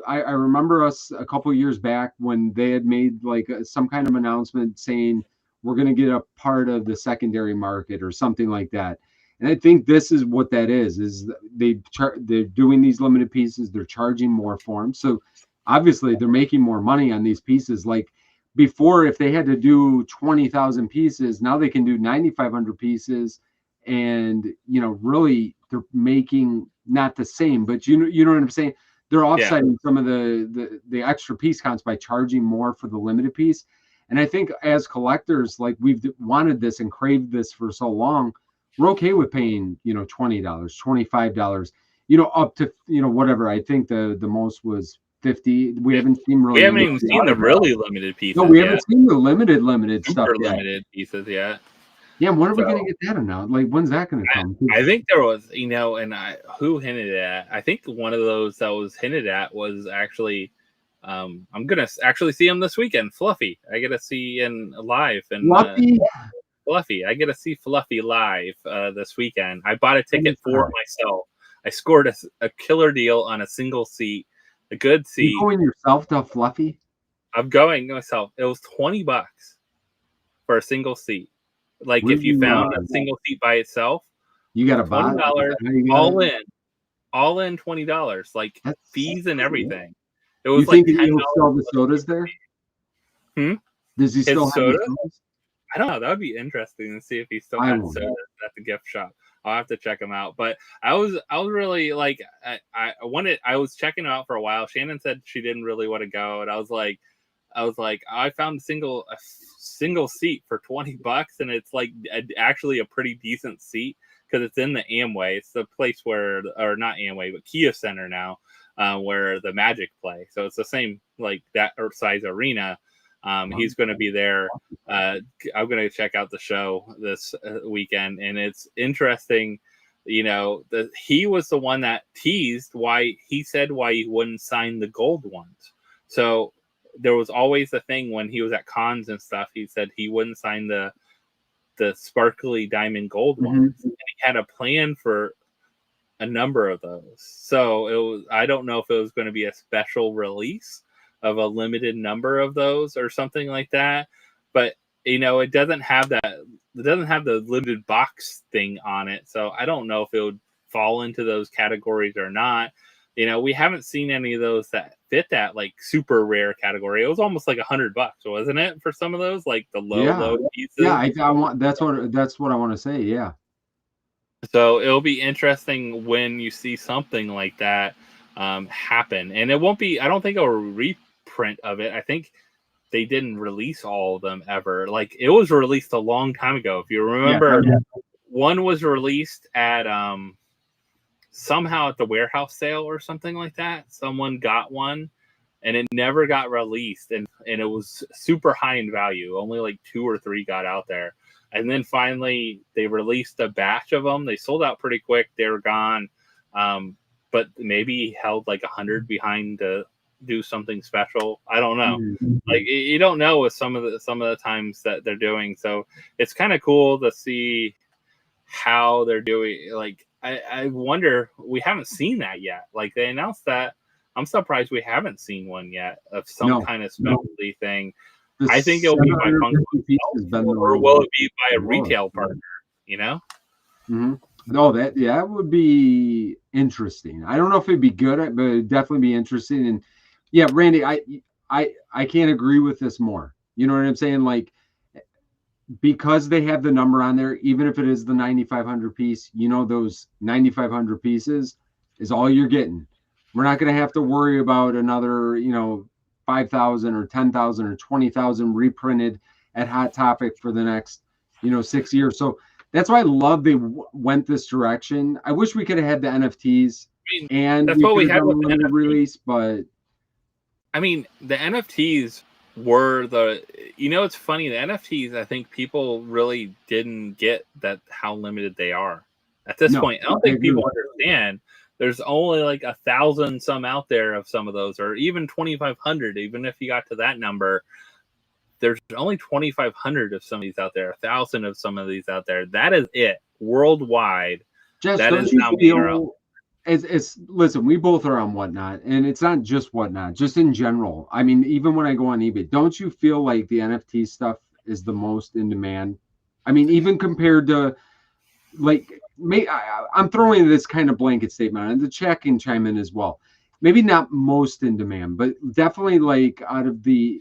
[SPEAKER 1] I remember us a couple of years back when they had made like some kind of announcement saying, we're going to get a part of the secondary market or something like that. And I think this is what that is they're doing these limited pieces. They're charging more for them. So obviously they're making more money on these pieces. Like before, if they had to do 20,000 pieces, now they can do 9,500 pieces. And, really they're making not the same, but you know what I'm saying? They're offsetting some of the extra piece counts by charging more for the limited piece. And I think as collectors, like we've wanted this and craved this for so long, we're okay with paying, $20, $25, up to, whatever. I think the most was 50. We haven't seen
[SPEAKER 2] even seen the really limited pieces.
[SPEAKER 1] No, we haven't seen the limited stuff yet.
[SPEAKER 2] Limited pieces yet.
[SPEAKER 1] Yeah, when are we
[SPEAKER 2] So
[SPEAKER 1] gonna get that announced? Like, when's that gonna come?
[SPEAKER 2] I think there was, and who hinted at? I think one of those that was hinted at was actually, I'm gonna actually see him this weekend. Fluffy, I get to see in live, and
[SPEAKER 1] Fluffy.
[SPEAKER 2] Fluffy, I get to see Fluffy live this weekend. I bought a ticket for myself. I scored a killer deal on a single seat, a good seat.
[SPEAKER 1] You going yourself to Fluffy?
[SPEAKER 2] I'm going myself. It was $20 for a single seat. Like
[SPEAKER 1] Where
[SPEAKER 2] if you
[SPEAKER 1] you,
[SPEAKER 2] found a single seat by itself,
[SPEAKER 1] you got a
[SPEAKER 2] $20 all in $20, like
[SPEAKER 1] That's
[SPEAKER 2] fees and
[SPEAKER 1] cool.
[SPEAKER 2] everything. It
[SPEAKER 1] You
[SPEAKER 2] was like
[SPEAKER 1] think
[SPEAKER 2] $10.
[SPEAKER 1] he'll sell the sodas there? Does he still have
[SPEAKER 2] soda?
[SPEAKER 1] the sodas?
[SPEAKER 2] I don't know. That would be interesting to see if he still had soda at the gift shop. I'll have to check him out. But I was really like, I was checking him out for a while. Shannon said she didn't really want to go, and I was like, I found a single seat for $20, and it's like actually a pretty decent seat because it's in the Amway. It's the place where, or not Amway, but Kia Center now, where the Magic play. So it's the same like that size arena. He's going to be there. I'm going to check out the show this weekend, and it's interesting. He was the one that teased why he wouldn't sign the gold ones. So there was always a thing when he was at cons and stuff. He said he wouldn't sign the sparkly diamond gold ones, and he had a plan for a number of those. So I don't know if it was going to be a special release of a limited number of those or something like that, but it doesn't have the limited box thing on it, so I don't know if it would fall into those categories or not. We haven't seen any of those that fit that like super rare category. It was almost like $100, wasn't it, for some of those, like the low pieces?
[SPEAKER 1] Yeah, I want that's what I want to say. Yeah.
[SPEAKER 2] So it'll be interesting when you see something like that happen, and it won't be. I don't think it'll reprint of it. I think they didn't release all of them ever. Like it was released a long time ago. If you remember, one was released at somehow at the warehouse sale or something like that. Someone got one, and it never got released, and it was super high in value. Only like 2 or 3 got out there. And then finally, they released a batch of them. They sold out pretty quick. They were gone. But maybe he held like 100 behind to do something special. I don't know. Like you don't know with some of the times that they're doing. So it's kind of cool to see how they're doing. Like I wonder. We haven't seen that yet. Like they announced that. I'm surprised we haven't seen one yet of some kind of specialty thing. I think it'll be by Funko, or will it be by a retail partner?
[SPEAKER 1] No, that would be interesting. I don't know if it'd be good, but it'd definitely be interesting. And yeah, Randy, I can't agree with this more. You know what I'm saying? Like because they have the number on there, even if it is the 9,500 piece, those 9,500 pieces is all you're getting. We're not going to have to worry about another, 5,000 or 10,000 or 20,000 reprinted at Hot Topic for the next, 6 years. So that's why I love they went this direction. I wish we could have had the NFTs and
[SPEAKER 2] that's what we had with
[SPEAKER 1] the release, but
[SPEAKER 2] I mean, the NFTs were it's funny. The NFTs, I think people really didn't get that how limited they are at this point. I don't think people understand. There's only like 1,000 some out there of some of those, or even 2,500. Even if you got to that number, there's only 2,500 of some of these out there, 1,000 of some of these out there. That is it worldwide.
[SPEAKER 1] Just that is how many are out. Listen, we both are on Whatnot, and it's not just Whatnot, just in general. I mean, even when I go on eBay, don't you feel like the NFT stuff is the most in demand? I mean, even compared to like. I'm throwing this kind of blanket statement on. The chat can chime in as well. Maybe not most in demand, but definitely like out of the,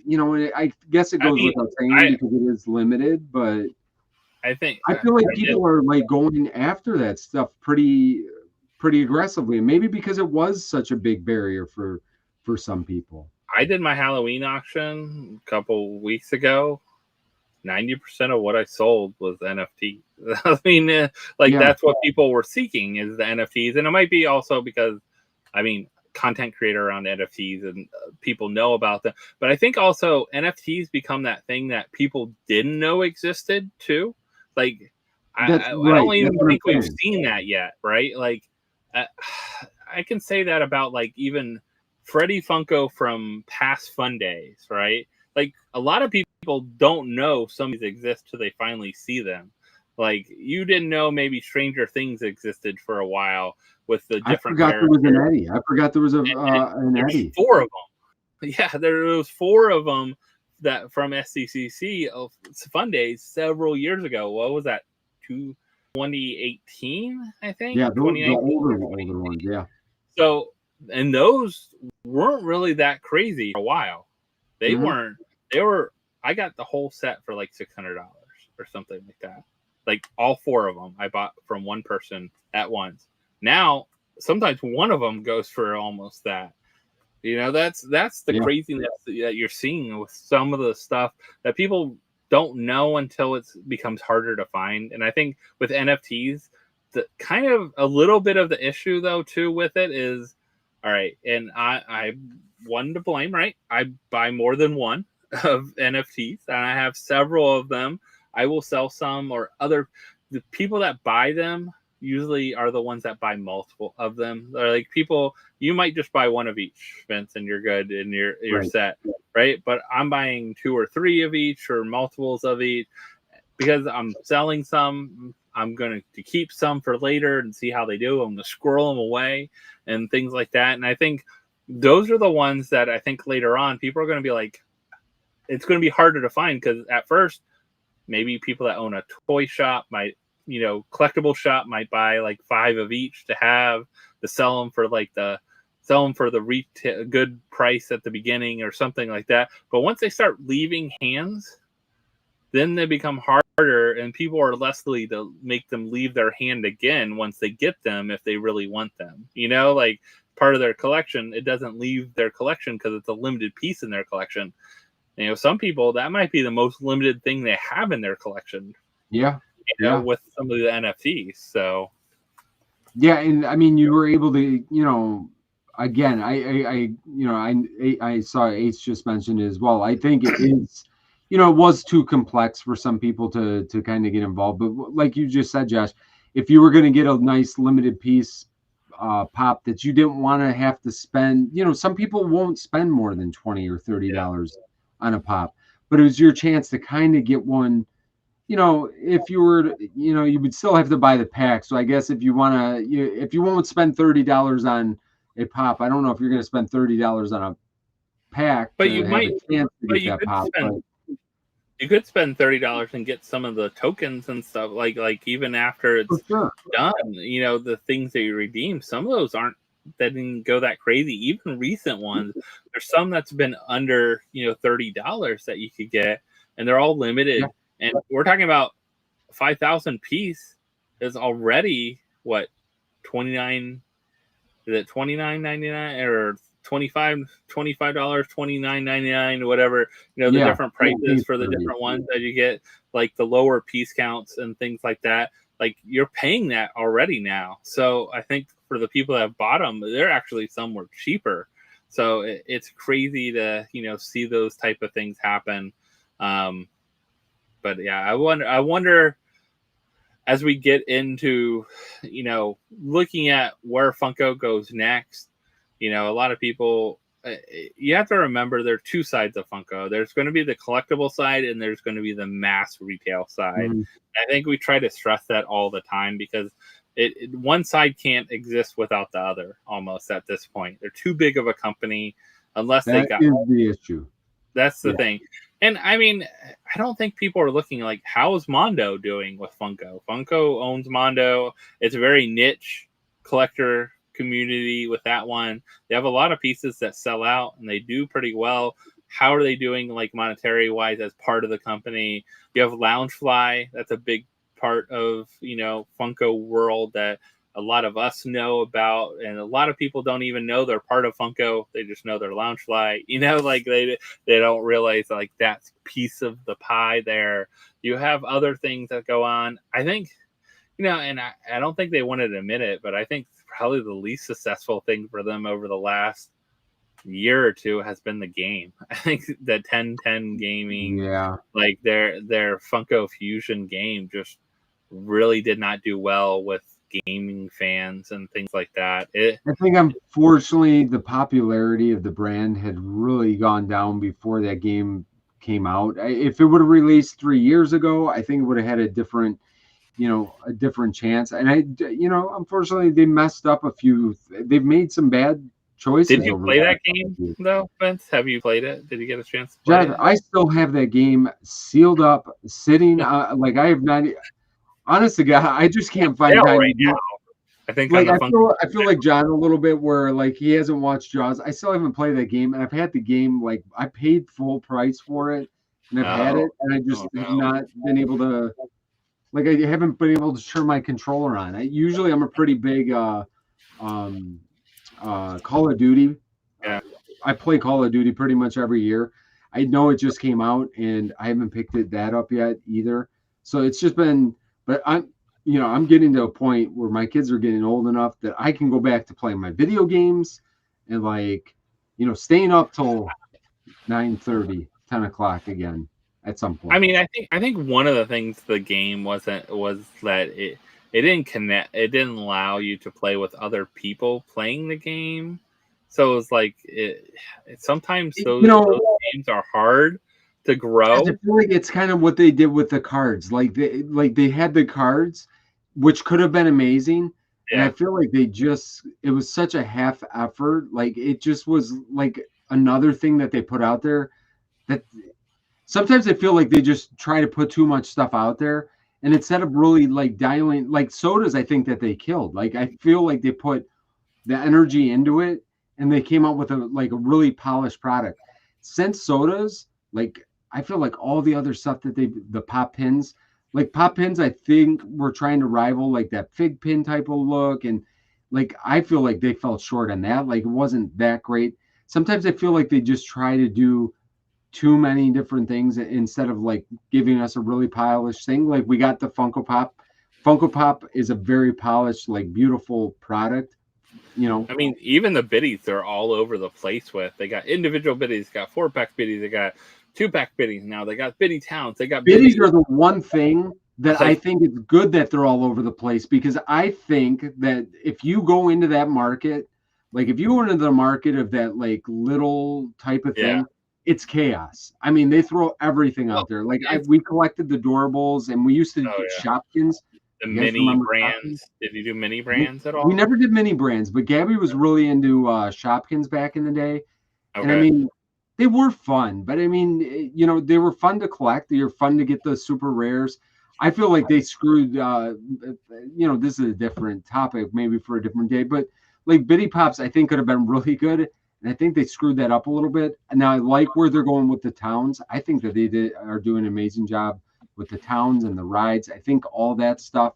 [SPEAKER 1] I guess it goes without saying because it is limited, but
[SPEAKER 2] I
[SPEAKER 1] feel like people are like going after that stuff pretty aggressively, and maybe because it was such a big barrier for some people.
[SPEAKER 2] I did my Halloween auction a couple weeks ago. 90% of what I sold was NFT. I mean, that's what people were seeking is the NFTs. And it might be also because, content creator around NFTs and people know about them. But I think also NFTs become that thing that people didn't know existed too. Like,
[SPEAKER 1] That's
[SPEAKER 2] I
[SPEAKER 1] right.
[SPEAKER 2] don't even
[SPEAKER 1] That's what I'm
[SPEAKER 2] think we've
[SPEAKER 1] saying.
[SPEAKER 2] seen that yet, right? Like, uh, I can say that about like even Freddy Funko from past fun days, right? Like a lot of people don't know some of these exist till they finally see them. Like you didn't know maybe Stranger Things existed for a while with the
[SPEAKER 1] I
[SPEAKER 2] different
[SPEAKER 1] forgot there was an
[SPEAKER 2] characters.
[SPEAKER 1] Eddie. I forgot there was an
[SPEAKER 2] There's
[SPEAKER 1] Eddie.
[SPEAKER 2] 4 of them. Yeah, there was 4 of them that from SCCC of Fun Days several years ago. What was that? 2018, I think.
[SPEAKER 1] Yeah, the
[SPEAKER 2] 2019 or
[SPEAKER 1] older ones. Yeah.
[SPEAKER 2] so, and those weren't really that crazy for a while. They
[SPEAKER 1] Hmm.
[SPEAKER 2] weren't. They were. I got the whole set for like $600 or something like that. Like all 4 of them, I bought from one person at once. Now, sometimes one of them goes for almost that. You know, that's the
[SPEAKER 1] Yeah.
[SPEAKER 2] craziness that you're seeing with some of the stuff that people don't know until it becomes harder to find. And I think with NFTs, the kind of a little bit of the issue though too with it is, all right, and I one to blame, right? I buy more than one of NFTs, and I have several of them. I will sell some or other. The people that buy them usually are the ones that buy multiple of them. They're like people you might just buy one of each, Vince, and you're good and you're
[SPEAKER 1] Right.
[SPEAKER 2] set, right? But I'm buying 2 or 3 of each or multiples of each because I'm selling some. I'm going to keep some for later and see how they do. I'm going to squirrel them away and things like that. And I think those are the ones that I think later on people are going to be like, it's going to be harder to find because at first, maybe people that own a toy shop might, collectible shop might buy like 5 of each to have to sell them for the retail good price at the beginning or something like that. But once they start leaving hands, then they become harder and people are less likely to make them leave their hand again once they get them if they really want them. Like part of their collection, it doesn't leave their collection because it's a limited piece in their collection. Some people that might be the most limited thing they have in their collection.
[SPEAKER 1] Yeah. Yeah.
[SPEAKER 2] With some of the NFTs. So
[SPEAKER 1] Yeah, and I mean, you were able to, again, I saw Ace just mentioned it as well. I think it is, it was too complex for some people to kind of get involved. But like you just said, Josh, if you were going to get a nice limited piece pop that you didn't want to have to spend, some people won't spend more than $20 or $30 on a pop, but it was your chance to kind of get one. If you were, you would still have to buy the pack. So I guess if you want to, if you won't spend $30 on a pop, I don't know if you're going to spend $30 on a pack
[SPEAKER 2] but
[SPEAKER 1] to have a chance to get that pop.
[SPEAKER 2] You could spend $30 and get some of the tokens and stuff. Like even after it's
[SPEAKER 1] sure.
[SPEAKER 2] done, the things that you redeem, some of those that didn't go that crazy. Even recent ones, there's some that's been under $30 that you could get, and they're all limited. Yeah. And we're talking about 5,000 piece is already what, 29? Is it $29.99 or $25, $29.99, whatever, the different prices for the different ones that you get, like the lower piece counts and things like that. Like you're paying that already now. So I think for the people that have bought them, they're actually somewhere cheaper. So it's crazy to, see those type of things happen. But yeah, I wonder as we get into, looking at where Funko goes next, a lot of people, you have to remember there are 2 sides of Funko. There's going to be the collectible side and there's going to be the mass retail side. Mm-hmm. I think we try to stress that all the time because one side can't exist without the other almost at this point. They're too big of a company unless they got.
[SPEAKER 1] That is the issue.
[SPEAKER 2] That's the thing. And I mean, I don't think people are looking like, how is Mondo doing with Funko? Funko owns Mondo. It's a very niche collector community with that one. They have a lot of pieces that sell out and they do pretty well. How are they doing like monetary wise as part of the company? You have Loungefly. That's a big part of, Funko world that a lot of us know about, and a lot of people don't even know they're part of Funko. They just know they're Loungefly, like they don't realize like that's piece of the pie there. You have other things that go on. I think, and I don't think they wanted to admit it, but I think probably the least successful thing for them over the last year or two has been the game. I think the 1010 gaming,
[SPEAKER 1] Yeah.
[SPEAKER 2] like their Funko Fusion game, just really did not do well with gaming fans and things like that.
[SPEAKER 1] I think unfortunately the popularity of the brand had really gone down before that game came out. If it would have released 3 years ago, I think it would have had a different, a different chance. And unfortunately they messed up a few. They've made some bad choices.
[SPEAKER 2] Did you
[SPEAKER 1] over
[SPEAKER 2] play
[SPEAKER 1] the
[SPEAKER 2] that
[SPEAKER 1] last
[SPEAKER 2] game
[SPEAKER 1] few years.
[SPEAKER 2] though, Vince? Have you played it? Did you get a chance to play
[SPEAKER 1] Jeff,
[SPEAKER 2] it?
[SPEAKER 1] I still have that game sealed up, sitting. Like I have not. Honest to God, I just can't find time to do.
[SPEAKER 2] I think on
[SPEAKER 1] Like
[SPEAKER 2] the
[SPEAKER 1] I feel like John a little bit, where like he hasn't watched Jaws. I still haven't played that game, and I've had the game, like I paid full price for it, and I've had it, and I just have not been able to. Like I haven't been able to turn my controller on. Usually I'm a pretty big um, Call of Duty.
[SPEAKER 2] Yeah.
[SPEAKER 1] I play Call of Duty pretty much every year. I know it just came out, and I haven't picked that up yet either. So it's just been, but I'm getting to a point where my kids are getting old enough that I can go back to playing my video games and like, staying up till 9:30, 10 o'clock again at some point.
[SPEAKER 2] I mean, I think one of the things the game was that it didn't connect. It didn't allow you to play with other people playing the game. So it was like sometimes those games are hard to grow.
[SPEAKER 1] I feel like it's kind of what they did with the cards. Like they had the cards, which could have been amazing. And I feel like it was such a half effort. Like it just was like another thing that they put out there that sometimes I feel like they just try to put too much stuff out there. And instead of really like dialing, like sodas, I think that they killed. Like I feel like they put the energy into it and they came out with a really polished product. Since sodas, like I feel like all the other stuff that the pop pins, I think were trying to rival like that fig pin type of look. And like, I feel like they fell short on that. Like it wasn't that great. Sometimes I feel like they just try to do too many different things instead of like giving us a really polished thing. Like we got the Funko Pop. Funko Pop is a very polished, like beautiful product.
[SPEAKER 2] I mean, even the biddies they're all over the place with. They got individual biddies, got 4-pack biddies, they got 2-pack biddies now. They got biddy towns. They got
[SPEAKER 1] biddies are the one thing that I think it's good that they're all over the place, because I think that if you go into that market, like if you went into the market of that like little type of thing, it's chaos. I mean, they throw everything out there. Like we collected the Doorables, and we used to get Shopkins.
[SPEAKER 2] The mini brands. Shopkins? Did you do mini brands at all?
[SPEAKER 1] We never did mini brands, but Gabby was really into Shopkins back in the day. Okay. And I mean, they were fun, but I mean, they were fun to collect. They were fun to get the super rares. I feel like they screwed, this is a different topic, maybe for a different day, but like Biddy Pops, I think could have been really good. And I think they screwed that up a little bit. And now I like where they're going with the towns. I think that they are doing an amazing job with the towns and the rides. I think all that stuff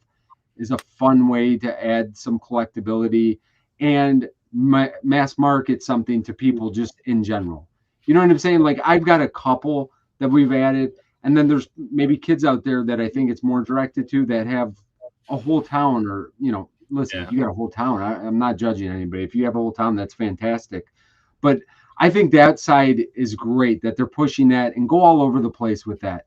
[SPEAKER 1] is a fun way to add some collectability and mass market something to people just in general. You know what I'm saying? Like I've got a couple that we've added, and then there's maybe kids out there that I think it's more directed to that have a whole town, or, listen, if you got a whole town, I'm not judging anybody. If you have a whole town, that's fantastic. But I think that side is great that they're pushing that and go all over the place with that.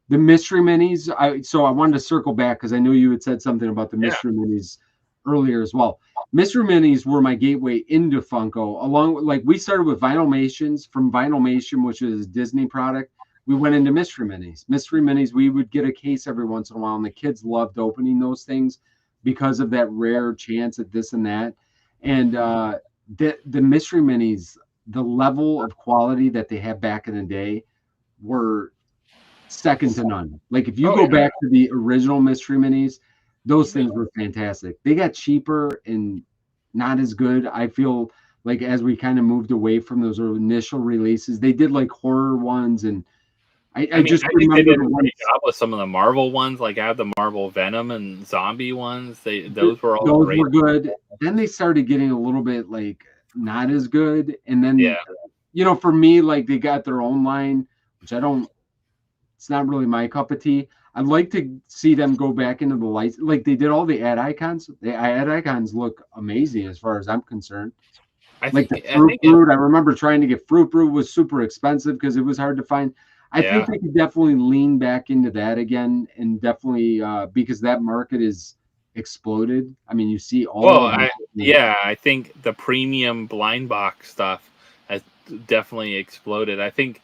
[SPEAKER 1] The mystery minis, I wanted to circle back because I knew you had said something about the mystery minis earlier as well. Mystery minis were my gateway into Funko. Along with, like, we started with Vinylmations. From Vinylmation, which is a Disney product, we went into mystery minis. Mystery minis, we would get a case every once in a while, and the kids loved opening those things because of that rare chance at this and that. And the mystery minis, the level of quality that they had back in the day were second to none. Like if you go back to the original mystery minis, those things were fantastic. They got cheaper and not as good. I feel like as we kind of moved away from those initial releases, they did like horror ones, and I just remember
[SPEAKER 2] they did a great job with some of the Marvel ones. Like I have the Marvel Venom and zombie ones. Those were all great.
[SPEAKER 1] Were good. Then they started getting a little bit like not as good, and then for me, like they got their own line, which it's not really my cup of tea. I'd like to see them go back into the lights. Like they did all the ad icons. The ad icons look amazing as far as I'm concerned. Like the Fruit Brewed. I remember trying to get Fruit Brewed was super expensive because it was hard to find. I think they could definitely lean back into that again, and definitely because that market is exploded. I mean, you see all.
[SPEAKER 2] I think the premium blind box stuff has definitely exploded. I think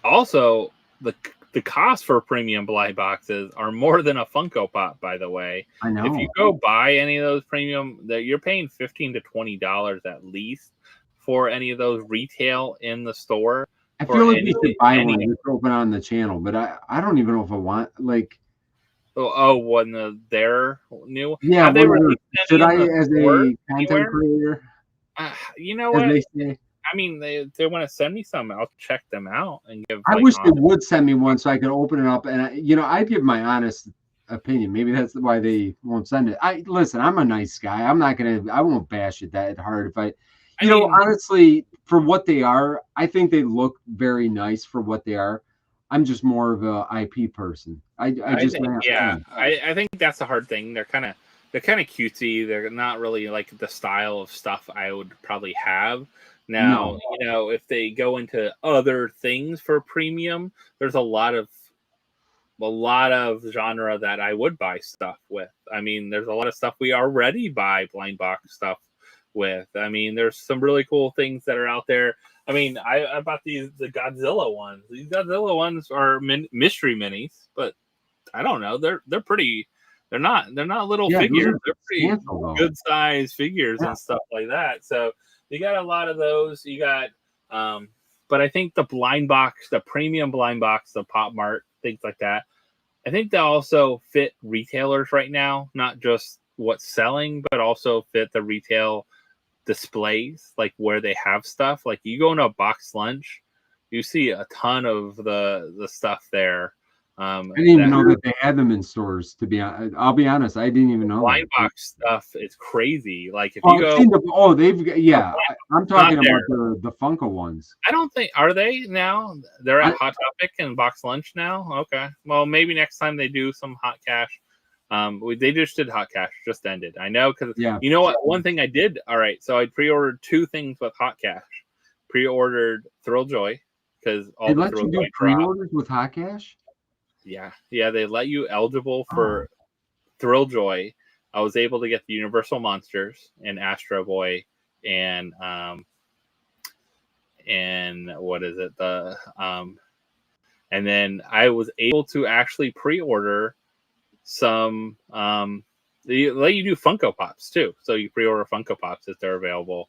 [SPEAKER 2] also the cost for premium blind boxes are more than a Funko Pop, by the way.
[SPEAKER 1] I know.
[SPEAKER 2] If you go buy any of those premium, you're paying $15 to $20 at least for any of those retail in the store.
[SPEAKER 1] I feel like you should buy one just open on the channel, but I don't even know if I want like.
[SPEAKER 2] When they're new.
[SPEAKER 1] Yeah, should I as a content creator?
[SPEAKER 2] You know what? I mean, they want to send me some. I'll check them out and give.
[SPEAKER 1] I wish they would send me one so I could open it up, and I'd give my honest opinion. Maybe that's why they won't send it. Listen, I'm a nice guy. I won't bash it that hard. If I mean, honestly, for what they are, I think they look very nice for what they are. I'm just more of a IP person. I
[SPEAKER 2] think that's a hard thing. They're kind of cutesy. They're not really like the style of stuff I would probably have. Now, if they go into other things for premium, there's a lot of genre that I would buy stuff with. I mean, there's a lot of stuff we already buy blind box stuff with. I mean, there's some really cool things that are out there. I mean, I bought the Godzilla ones. These Godzilla ones are mystery minis, but I don't know. They're pretty. They're not little figures. They're pretty good size figures and stuff like that. So you got a lot of those. You got, but I think the blind box, the premium blind box, the Pop Mart, things like that, I think they also fit retailers right now, not just what's selling, but also fit the retail displays, like where they have stuff. Like you go into a box lunch, you see a ton of the stuff there.
[SPEAKER 1] I didn't even know that they had them in stores. I'll be honest, I didn't even know.
[SPEAKER 2] Blind box stuff is crazy. Like if you go,
[SPEAKER 1] I'm talking about the Funko ones.
[SPEAKER 2] I don't think are they now. They're at Hot Topic and Box Lunch now. Okay, well maybe next time they do some Hot Cash. They just did Hot Cash, just ended. I know because you know what? One thing I did. All right, so I pre-ordered 2 things with Hot Cash. Pre-ordered Thrill Joy because all
[SPEAKER 1] they let you do pre-orders with Hot Cash.
[SPEAKER 2] Yeah, they let you eligible for Thrill Joy. I was able to get the Universal Monsters and Astro Boy and what is it? And then I was able to actually pre-order some. They let you do Funko Pops too, so you pre-order Funko Pops if they're available.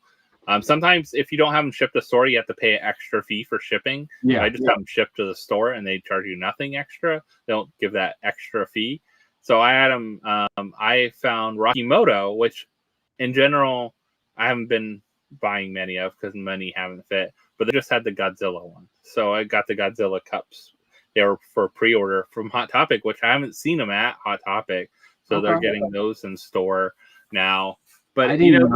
[SPEAKER 2] Sometimes if you don't have them shipped to the store, you have to pay an extra fee for shipping. I just have them shipped to the store and they charge you nothing extra. They don't give that extra fee. So I had them. I found Rocky Moto, which in general I haven't been buying many of because many haven't fit, but they just had the Godzilla one. So I got the Godzilla cups. They were for pre-order from Hot Topic, which I haven't seen them at Hot Topic. So they're getting those in store now. But
[SPEAKER 1] I didn't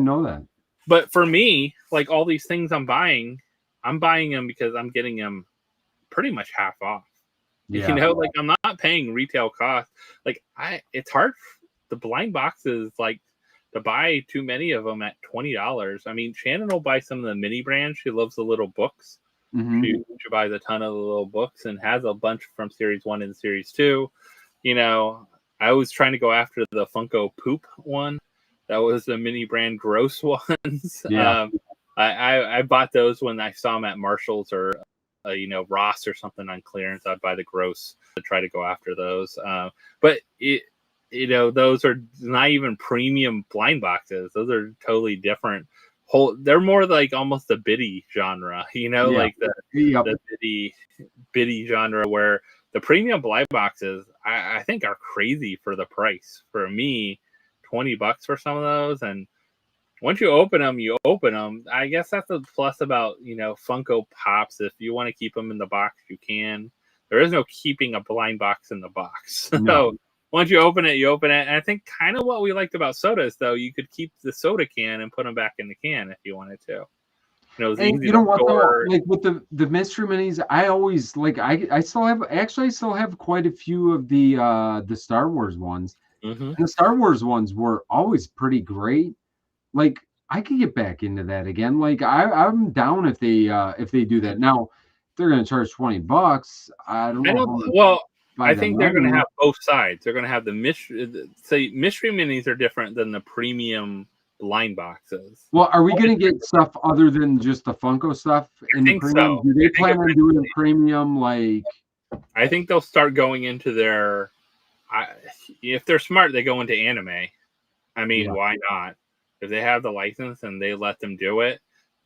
[SPEAKER 1] know that.
[SPEAKER 2] But for me, like all these things I'm buying them because I'm getting them pretty much half off. Yeah. Like I'm not paying retail cost. Like it's hard. The blind boxes, like to buy too many of them at $20. I mean, Shannon will buy some of the mini brands. She loves the little books. Mm-hmm. She buys a ton of the little books and has a bunch from Series 1 and Series 2. I was trying to go after the Funko Poop one. That was the mini brand gross ones. Yeah. I bought those when I saw them at Marshall's or Ross or something on clearance. I'd buy the gross to try to go after those. But those are not even premium blind boxes. Those are totally different. They're more like almost the biddy genre, like the biddy genre where the premium blind boxes I think are crazy for the price. For me, $20 for some of those, and once you open them, I guess that's the plus about Funko Pops. If you want to keep them in the box, you can. There is no keeping a blind box in the box. No. So once you open it, and I think kind of what we liked about sodas, though, you could keep the soda can and put them back in the can if you wanted to.
[SPEAKER 1] And you know what though? Like with the mystery minis, I always like I still have quite a few of the Star Wars ones. Mm-hmm. And the Star Wars ones were always pretty great. Like I could get back into that again. Like I'm down if they do that. Now, if they're gonna charge $20, I don't
[SPEAKER 2] I
[SPEAKER 1] know
[SPEAKER 2] don't.
[SPEAKER 1] how much
[SPEAKER 2] Well,
[SPEAKER 1] by
[SPEAKER 2] I
[SPEAKER 1] them.
[SPEAKER 2] think they're going to have both sides. They're going to have the mystery. Say mystery minis are different than the premium blind boxes.
[SPEAKER 1] Well, are we gonna get stuff other than just the Funko stuff
[SPEAKER 2] I
[SPEAKER 1] in the
[SPEAKER 2] think
[SPEAKER 1] premium?
[SPEAKER 2] so.
[SPEAKER 1] Do they
[SPEAKER 2] I think
[SPEAKER 1] plan on doing premium like?
[SPEAKER 2] I think they'll start going into their. If they're smart, they go into anime. I mean,
[SPEAKER 1] Yeah.
[SPEAKER 2] why not? If they have the license and they let them do it,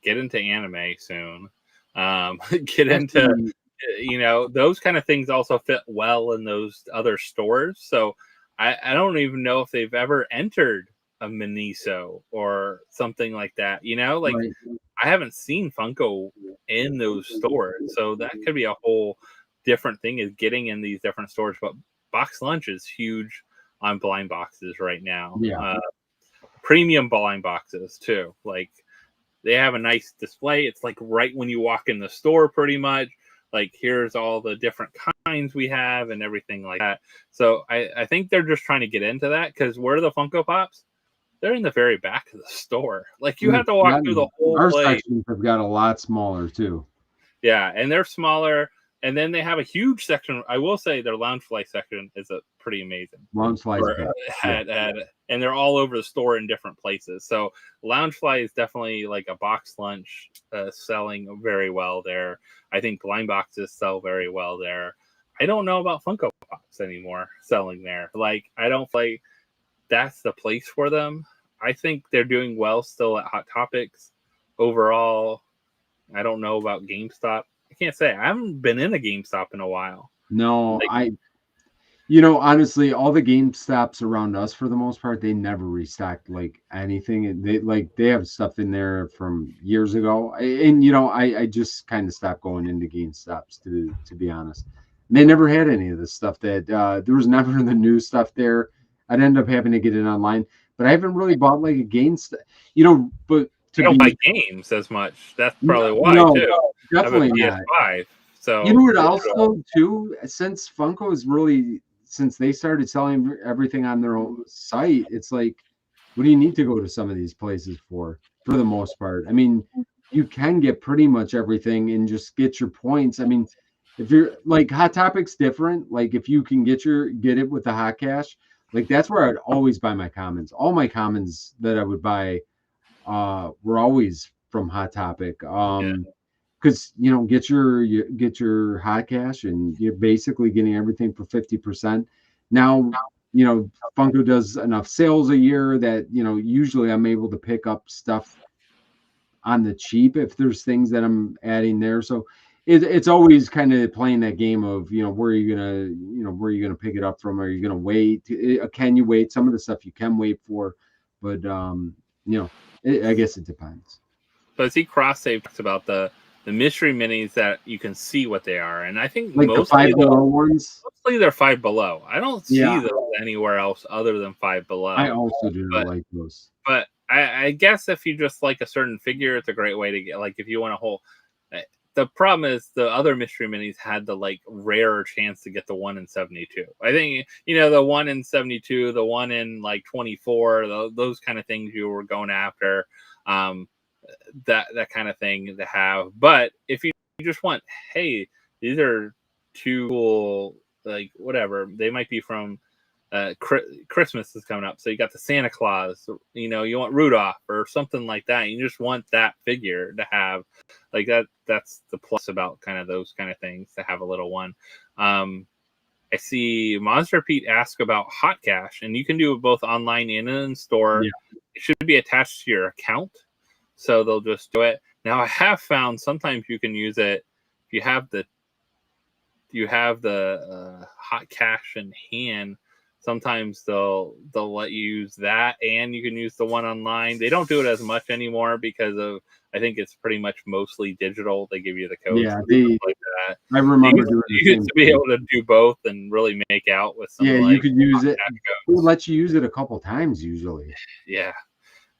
[SPEAKER 2] get into anime soon. Get into, those kind of things also fit well in those other stores. So I don't even know if they've ever entered a Miniso or something like that.
[SPEAKER 1] Right.
[SPEAKER 2] I haven't seen Funko in those stores. So that could be a whole different thing, is getting in these different stores. But Box Lunch is huge on blind boxes right now.
[SPEAKER 1] Yeah.
[SPEAKER 2] Premium blind boxes too. Like, they have a nice display. It's like right when you walk in the store, pretty much. Like, here's all the different kinds we have and everything like that. So I think they're just trying to get into that, because where are the Funko Pops? They're in the very back of the store. Like, you have to walk through the whole
[SPEAKER 1] Our
[SPEAKER 2] place.
[SPEAKER 1] sections have got a lot smaller too.
[SPEAKER 2] Yeah, and they're smaller. And then they have a huge section. I will say their Loungefly section is pretty amazing.
[SPEAKER 1] Loungefly
[SPEAKER 2] And they're all over the store in different places. So Loungefly is definitely like a box lunch, selling very well there. I think blind boxes sell very well there. I don't know about Funko Pops anymore selling there. Like, I don't feel like that's the place for them. I think they're doing well still at Hot Topics. Overall, I don't know about GameStop. I can't say. I haven't been in a GameStop in a while.
[SPEAKER 1] No, honestly, all the GameStops around us, for the most part, they never restocked like anything. They have stuff in there from years ago, and I just kind of stopped going into GameStops to be honest. They never had any of this stuff. That there was never the new stuff there. I'd end up having to get it online, but I haven't really bought like a GameStop, But
[SPEAKER 2] I don't buy games as much. That's probably why too.
[SPEAKER 1] Definitely
[SPEAKER 2] I have a PS5. So
[SPEAKER 1] you know what also too, since Funko is really, since they started selling everything on their own site, it's like, what do you need to go to some of these places for the most part? I mean, you can get pretty much everything and just get your points. I mean, if you're like Hot Topic's different, like if you can get it with the hot cash, like that's where I'd always buy my commons. All my commons that I would buy were always from Hot Topic. Because get your hot cash and you're basically getting everything for 50%. Now, Funko does enough sales a year that usually I'm able to pick up stuff on the cheap if there's things that I'm adding there. So it's always kind of playing that game of where are you gonna pick it up from? Are you gonna wait? Can you wait? Some of the stuff you can wait for, but I guess it depends.
[SPEAKER 2] But I see Cross-Save talks about the mystery minis that you can see what they are, and I think
[SPEAKER 1] like the Five Below ones.
[SPEAKER 2] Mostly they're Five Below. I don't see those anywhere else other than Five Below.
[SPEAKER 1] I also do not like those.
[SPEAKER 2] But I guess if you just like a certain figure, it's a great way to get. Like, if you want a whole. The problem is the other mystery minis had the like rarer chance to get the 1 in 72. I think the 1 in 72, the 1 in like 24, those kind of things you were going after. That kind of thing to have. But if you just want, hey, these are two cool, like whatever, they might be from Christmas is coming up, so you got the Santa Claus, you want Rudolph or something like that, you just want that figure to have like that. That's the plus about kind of those kind of things, to have a little one. I see Monster Pete ask about hot cash, and you can do it both online and in store. It should be attached to your account, so they'll just do it. Now, I have found sometimes you can use it if you have the hot cash in hand. Sometimes they'll let you use that, and you can use the one online. They don't do it as much anymore because of, I think it's pretty much mostly digital. They give you the codes.
[SPEAKER 1] Yeah,
[SPEAKER 2] like that.
[SPEAKER 1] I remember
[SPEAKER 2] doing you used to be able to do both and really make out with some.
[SPEAKER 1] Yeah, you could use it. It would let you use it a couple times usually.
[SPEAKER 2] Yeah.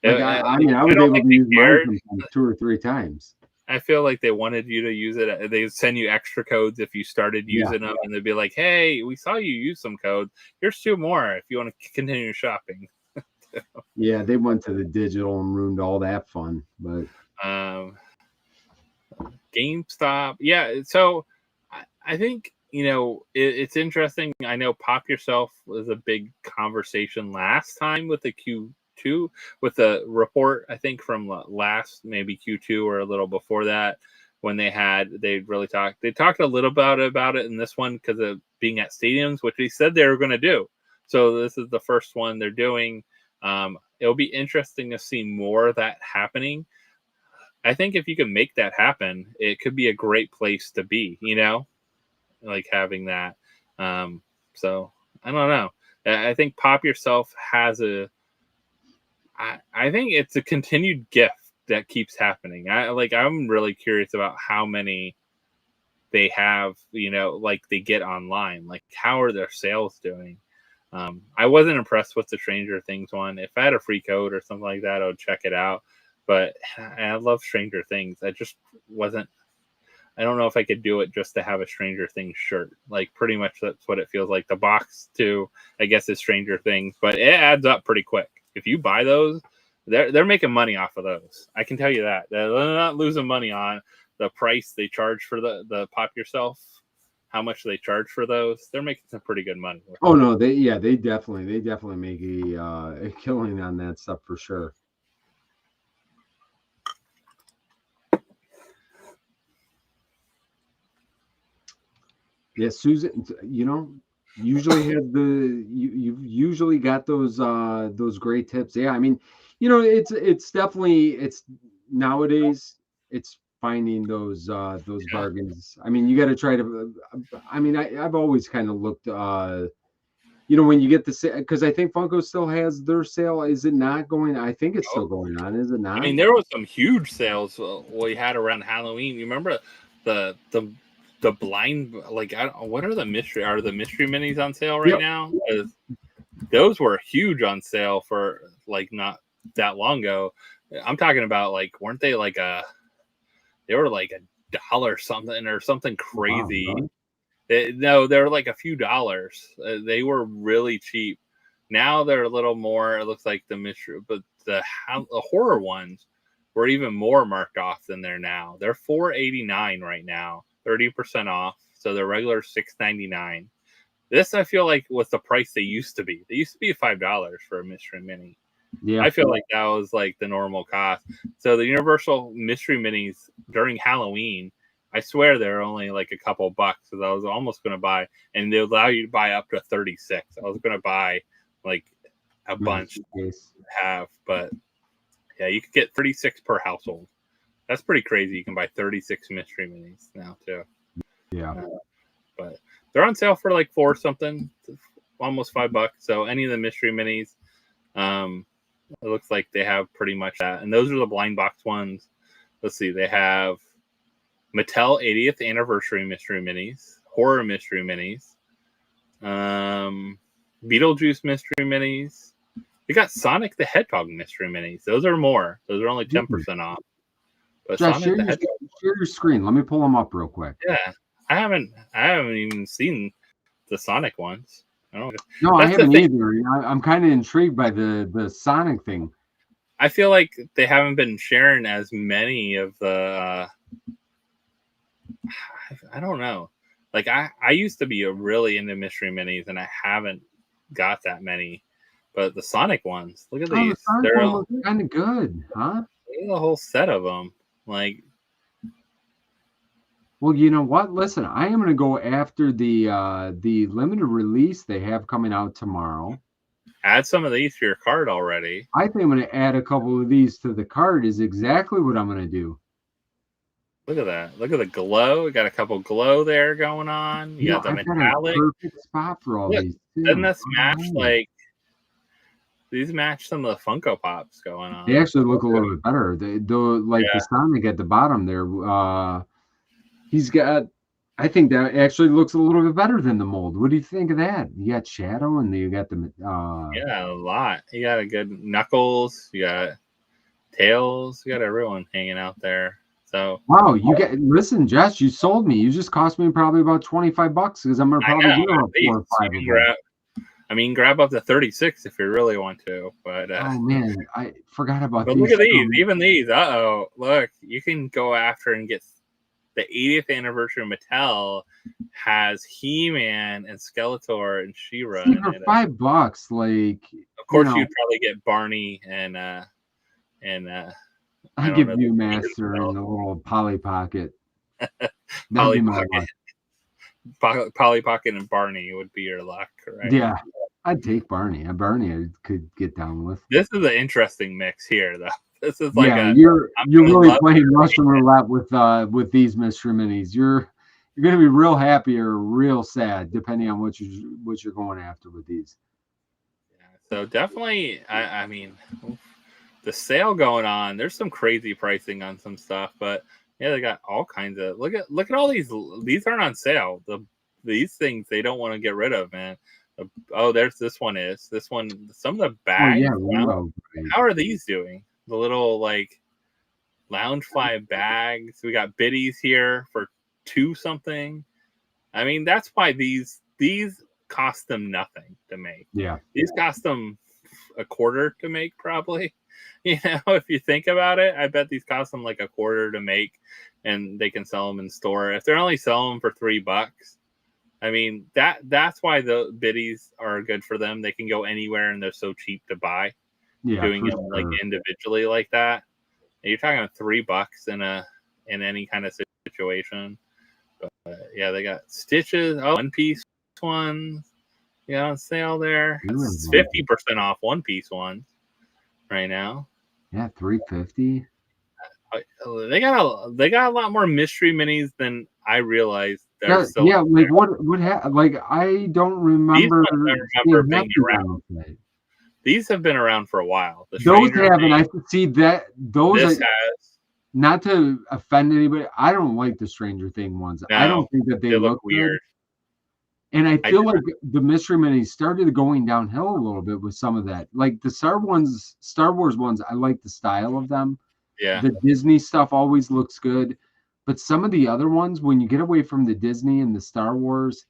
[SPEAKER 1] Like, I mean, I was able to use mine 2 or 3 times.
[SPEAKER 2] I feel like they wanted you to use it. They send you extra codes if you started using them, and they'd be like, "Hey, we saw you use some codes. Here's 2 more if you want to continue shopping."
[SPEAKER 1] Yeah, they went to the digital and ruined all that fun. But
[SPEAKER 2] GameStop, yeah. So I think it's interesting. I know Pop Yourself was a big conversation last time with the Q2 with the report. I think from last maybe Q2 or a little before that when they really talked. They talked a little about it in this one because of being at stadiums, which they said they were going to do. So this is the first one they're doing. It'll be interesting to see more of that happening. I think if you can make that happen, it could be a great place to be, like having that. So I don't know. I think Pop Yourself has I think it's a continued gift that keeps happening. I'm really curious about how many they have, like they get online. Like how are their sales doing? I wasn't impressed with the Stranger Things one. If I had a free code or something like that, I would check it out. But I love Stranger Things. I just wasn't. I don't know if I could do it just to have a Stranger Things shirt. Like pretty much that's what it feels like. The box too, I guess, is Stranger Things, but it adds up pretty quick. If you buy those, they're making money off of those. I can tell you that. They're not losing money on the price they charge for the Pop Yourself. How much they charge for those? They're making some pretty good money.
[SPEAKER 1] Oh no, they definitely make a killing on that stuff for sure. Yeah, Susan, usually have you've usually got those great tips. Yeah, I mean, it's definitely nowadays it's finding those bargains. I mean, you got to try to. I mean, I've always kind of looked. When you get the sale, because I think Funko still has their sale. Is it not going? I think it's still going on. Is it not?
[SPEAKER 2] I mean, there was some huge sales we had around Halloween. You remember the blind, like, what are the mystery minis on sale right now? Those were huge on sale for like not that long ago. I'm talking about like, weren't they like they were like $1 something or something crazy. Wow, no, they were like a few dollars. They were really cheap. Now they're a little more. It looks like the mystery, but the horror ones were even more marked off than they're now. They're $4.89 right now, 30% off. So the regular $6.99. This I feel like was the price they used to be. They used to be $5 for a mystery mini. Yeah, I feel like that was like the normal cost. So the Universal mystery minis during Halloween, I swear they're only like a couple bucks. Because I was almost going to buy, and they allow you to buy up to 36. I was going to buy like a bunch to have, but yeah, you could get 36 per household. That's pretty crazy. You can buy 36 mystery minis now too.
[SPEAKER 1] Yeah,
[SPEAKER 2] but they're on sale for like $4 something, almost $5. So any of the mystery minis, it looks like they have pretty much that. And those are the blind box ones. Let's see, they have Mattel 80th anniversary mystery minis, horror mystery minis, Beetlejuice mystery minis. We got Sonic the Hedgehog mystery minis. Those are more. Those are only 10% off. But
[SPEAKER 1] Josh, share your screen. Let me pull them up real quick.
[SPEAKER 2] Yeah, I haven't even seen the Sonic ones.
[SPEAKER 1] No, I haven't either. I'm kind of intrigued by the Sonic thing.
[SPEAKER 2] I feel like they haven't been sharing as many of the. I don't know. Like I used to be really into mystery minis, and I haven't got that many. But the Sonic ones, look at these.
[SPEAKER 1] They're kind of good, huh?
[SPEAKER 2] Look at the whole set of them. Like,
[SPEAKER 1] well, you know what? Listen, I am going to go after the limited release they have coming out tomorrow.
[SPEAKER 2] Add some of these to your cart already.
[SPEAKER 1] I think I'm going to add a couple of these to the cart. Is exactly what I'm going to do.
[SPEAKER 2] Look at that! Look at the glow. We got a couple glow there going on. You got the metallic.
[SPEAKER 1] Got a perfect spot for all these.
[SPEAKER 2] Doesn't this match like? These match some of the Funko Pops going on.
[SPEAKER 1] They actually look a little bit better. The Sonic at the bottom there. He's got. I think that actually looks a little bit better than the mold. What do you think of that? You got Shadow, and you got the.
[SPEAKER 2] Yeah, a lot. You got a good Knuckles. You got Tails. You got everyone hanging out there. So
[SPEAKER 1] wow, listen, Jess, you sold me. You just cost me probably about $25 because I'm gonna probably get 4 or 5 of them.
[SPEAKER 2] I mean, grab up to 36 if you really want to. But
[SPEAKER 1] oh man, I forgot about
[SPEAKER 2] but
[SPEAKER 1] these.
[SPEAKER 2] look at these. Even these. Look, you can go after and get the 80th anniversary of Mattel has He-Man and Skeletor and She-Ra.
[SPEAKER 1] See, for $5, like,
[SPEAKER 2] of course, you'd probably get Barney and I
[SPEAKER 1] give Viewmaster and the little Polly Pocket.
[SPEAKER 2] Polly Pocket and Barney would be your luck, right?
[SPEAKER 1] Yeah, I'd take Barney. Barney I could get down with.
[SPEAKER 2] This is an interesting mix here, though. This is
[SPEAKER 1] like you're really playing Russian roulette with these mystery minis. You're gonna be real happy or real sad depending on what you're going after with these.
[SPEAKER 2] Yeah, so definitely, I mean, the sale going on. There's some crazy pricing on some stuff, but yeah, they got all kinds of look at all these. These aren't on sale. These things they don't want to get rid of, man. Oh, there's this one. Some of the bags.
[SPEAKER 1] Oh, yeah,
[SPEAKER 2] how are these doing? The little like Loungefly bags. We got biddies here for $2 something. I mean, that's why these cost them nothing to make.
[SPEAKER 1] Yeah,
[SPEAKER 2] these cost them $0.25 to make, probably. If you think about it, I bet these cost them like $0.25 to make, and they can sell them in store. If they're only selling them for $3, I mean that's why the biddies are good for them. They can go anywhere, and they're so cheap to buy.
[SPEAKER 1] Yeah,
[SPEAKER 2] doing them like individually like that. You're talking $3 in any kind of situation. But yeah, they got Stitches. Oh, One Piece ones. On sale there. It's 50% off One Piece ones right now.
[SPEAKER 1] Yeah, $3.50.
[SPEAKER 2] They got a lot more mystery minis than I realized.
[SPEAKER 1] Yeah, like what happened? Like I don't remember.
[SPEAKER 2] Being around. These have been around for a while.
[SPEAKER 1] Those haven't. I see that those has. Not to offend anybody, I don't like the Stranger Thing ones. No, I don't think that they look weird. Good. And I feel like the mystery minis started going downhill a little bit with some of that. Like the Star Wars ones, I like the style of them.
[SPEAKER 2] Yeah.
[SPEAKER 1] The Disney stuff always looks good. But some of the other ones, when you get away from the Disney and the Star Wars,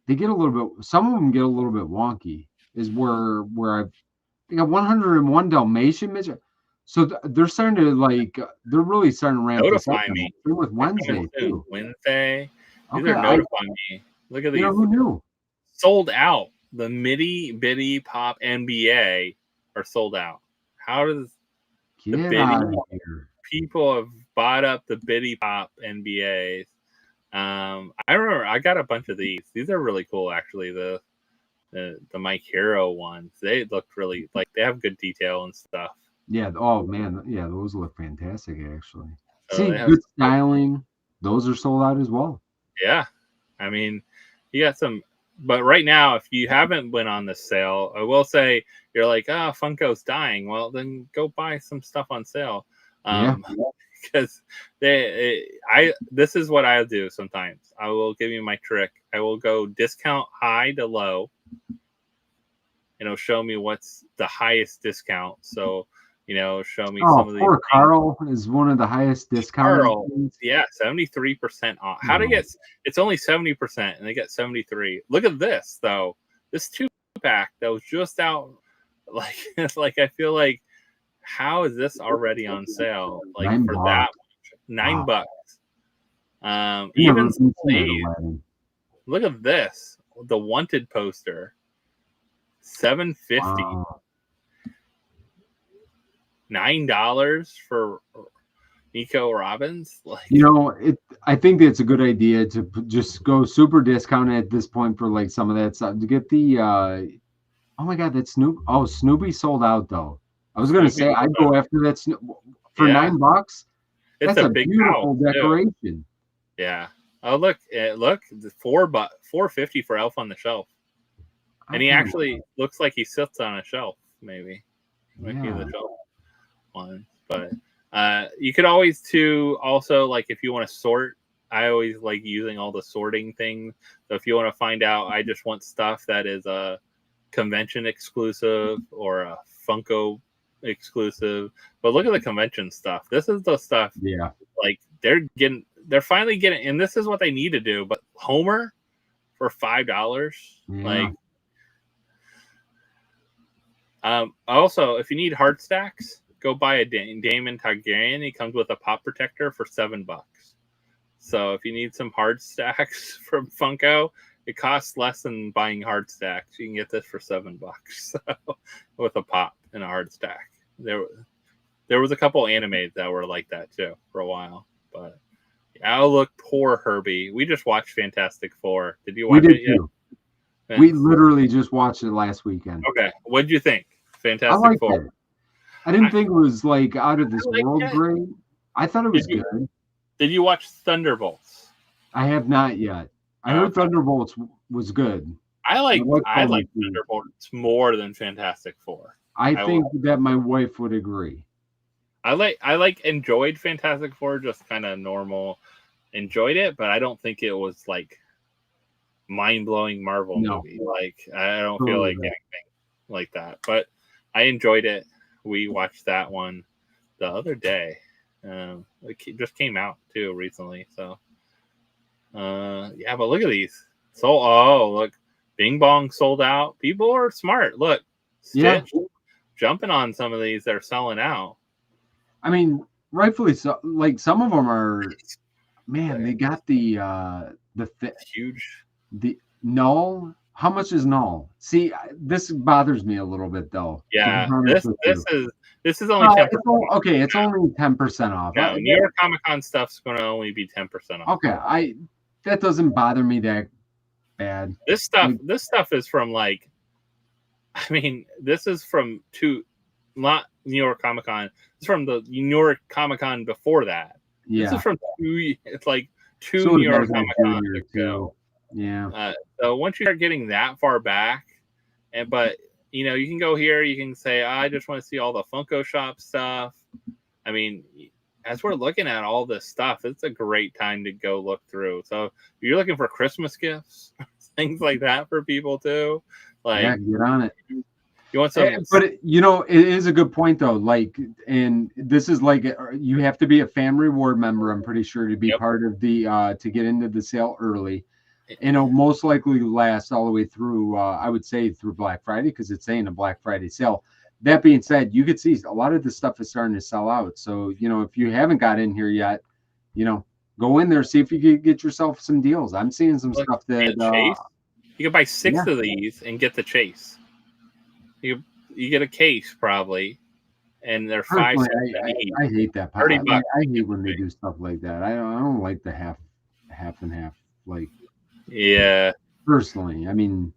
[SPEAKER 1] they get a little bit, some of them get a little bit wonky. Is where they got 101 Dalmatian midget. So they're starting to they're really starting to ramp this up.
[SPEAKER 2] Notify me.
[SPEAKER 1] With Wednesday too.
[SPEAKER 2] Wednesday. These are notifying me. Look at these.
[SPEAKER 1] Who knew?
[SPEAKER 2] Sold out. The Middy Biddy Pop NBA are sold out. How does the Biddy people have bought up the Biddy Pop NBAs? I remember I got a bunch of these. These are really cool, actually. The Mike Hero ones. They look really they have good detail and stuff.
[SPEAKER 1] Yeah. Oh man. Yeah, those look fantastic. Actually, see, good styling. Those are sold out as well.
[SPEAKER 2] Yeah, I mean, you got some. But right now, if you haven't been on this sale, I will say you're like, Funko's dying. Well, then go buy some stuff on sale. Because this is what I'll do sometimes. I will give you my trick. I will go discount high to low. It'll show me what's the highest discount. So, show me some of these.
[SPEAKER 1] Poor Carl is one of the highest discounts.
[SPEAKER 2] Carl, yeah, 73% off. How to get? It's only 70%, and they get 73. Look at this though. This 2-pack that was just out. Like I feel like, how is this already on sale? Like $9 for that much? $9. Even look at this. The Wanted poster. $7.50. Wow. $9 for Nico Robbins.
[SPEAKER 1] I think it's a good idea to just go super discounted at this point for some of that stuff to get the. Oh my God, that's Snoop. Oh, Snoopy sold out though. I was gonna say I'd go after that for $9.
[SPEAKER 2] It's a big
[SPEAKER 1] beautiful decoration.
[SPEAKER 2] Too. Yeah. Oh look, the $4.50 for Elf on the Shelf, and he actually looks like he sits on a shelf. Maybe might be the shelf one, but you could always also if you want to sort. I always like using all the sorting things. So if you want to find out, I just want stuff that is a convention exclusive or a Funko exclusive. But look at the convention stuff. This is the stuff.
[SPEAKER 1] Yeah.
[SPEAKER 2] They're finally getting, and this is what they need to do. But Homer for $5, Also, if you need hard stacks, go buy a Damon Targaryen. He comes with a pop protector for $7. So if you need some hard stacks from Funko, it costs less than buying hard stacks. You can get this for $7 so, with a pop and a hard stack. There was a couple animes that were like that too for a while. But oh, look, poor Herbie. We just watched Fantastic Four. Did you watch it yet?
[SPEAKER 1] Vince? We literally just watched it last weekend.
[SPEAKER 2] Okay, what did you think? Fantastic Four.
[SPEAKER 1] I didn't think it was like out of this world great. I thought it was good.
[SPEAKER 2] Did you watch Thunderbolts?
[SPEAKER 1] I have not yet. I heard Thunderbolts was good.
[SPEAKER 2] I like Thunderbolts more than Fantastic Four.
[SPEAKER 1] I think that my wife would agree.
[SPEAKER 2] I enjoyed Fantastic Four, just kind of normal. Enjoyed it, but I don't think it was like mind-blowing Marvel movie. Like I don't feel like anything like that. But I enjoyed it. We watched that one the other day. It just came out too recently. So yeah, but look at these. Look, Bing Bong sold out. People are smart. Look, Stitch jumping on some of these. They're selling out.
[SPEAKER 1] I mean, rightfully so. Like some of them are, man. They got the
[SPEAKER 2] huge.
[SPEAKER 1] The null. How much is null? See, this bothers me a little bit though.
[SPEAKER 2] Yeah, this is only 10%.
[SPEAKER 1] It's only 10% off.
[SPEAKER 2] Yeah, New York Comic Con stuff's going to only be 10% off.
[SPEAKER 1] Okay, that doesn't bother me that bad.
[SPEAKER 2] This stuff is from like, I mean, this is from not New York Comic Con. It's from the New York Comic Con before that.
[SPEAKER 1] Yeah,
[SPEAKER 2] this is from two New York Comic Con ago.
[SPEAKER 1] Yeah.
[SPEAKER 2] So once you start getting that far back, but you know, you can go here. You can say, I just want to see all the Funko Shop stuff. I mean, as we're looking at all this stuff, it's a great time to go look through. So if you're looking for Christmas gifts, things like that for people too. Like,
[SPEAKER 1] yeah, get on it.
[SPEAKER 2] You want some?
[SPEAKER 1] But it is a good point though. Like, and this is like you have to be a fan reward member. I'm pretty sure to be part of the to get into the sale early. And it'll most likely last all the way through, I would say, through Black Friday because it's saying a Black Friday sale. That being said, you could see a lot of this stuff is starting to sell out. So, if you haven't got in here yet, go in there, see if you can get yourself some deals. I'm seeing some stuff that
[SPEAKER 2] you can buy 6 of these and get the chase. You get a case probably, and they're $5.
[SPEAKER 1] I hate that. I hate when they do stuff like that. I don't like the half and half like.
[SPEAKER 2] Yeah.
[SPEAKER 1] Personally, I mean,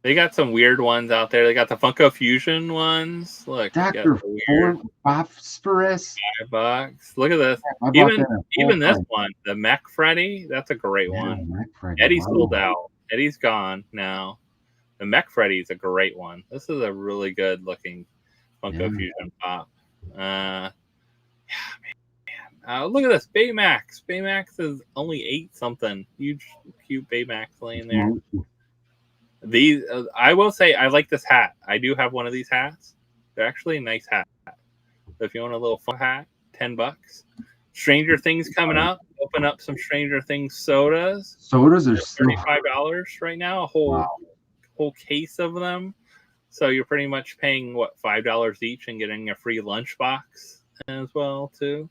[SPEAKER 2] they got some weird ones out there. They got the Funko Fusion ones. Look,
[SPEAKER 1] Dr. Phosphorus.
[SPEAKER 2] $5. Look at this. Even this one, the Mech Freddy. That's a great one. Eddie sold out. Eddie's gone now. The Mech Freddy is a great one. This is a really good looking Funko Fusion pop. Look at this, Baymax. Baymax is only 8 something. Huge, cute Baymax laying there. These, I will say, I like this hat. I do have one of these hats. They're actually a nice hat. So if you want a little fun hat, $10. Stranger Things coming up. Open up some Stranger Things sodas.
[SPEAKER 1] Sodas are
[SPEAKER 2] $35 right now. A whole case of them. So you're pretty much paying $5 each and getting a free lunchbox as well too.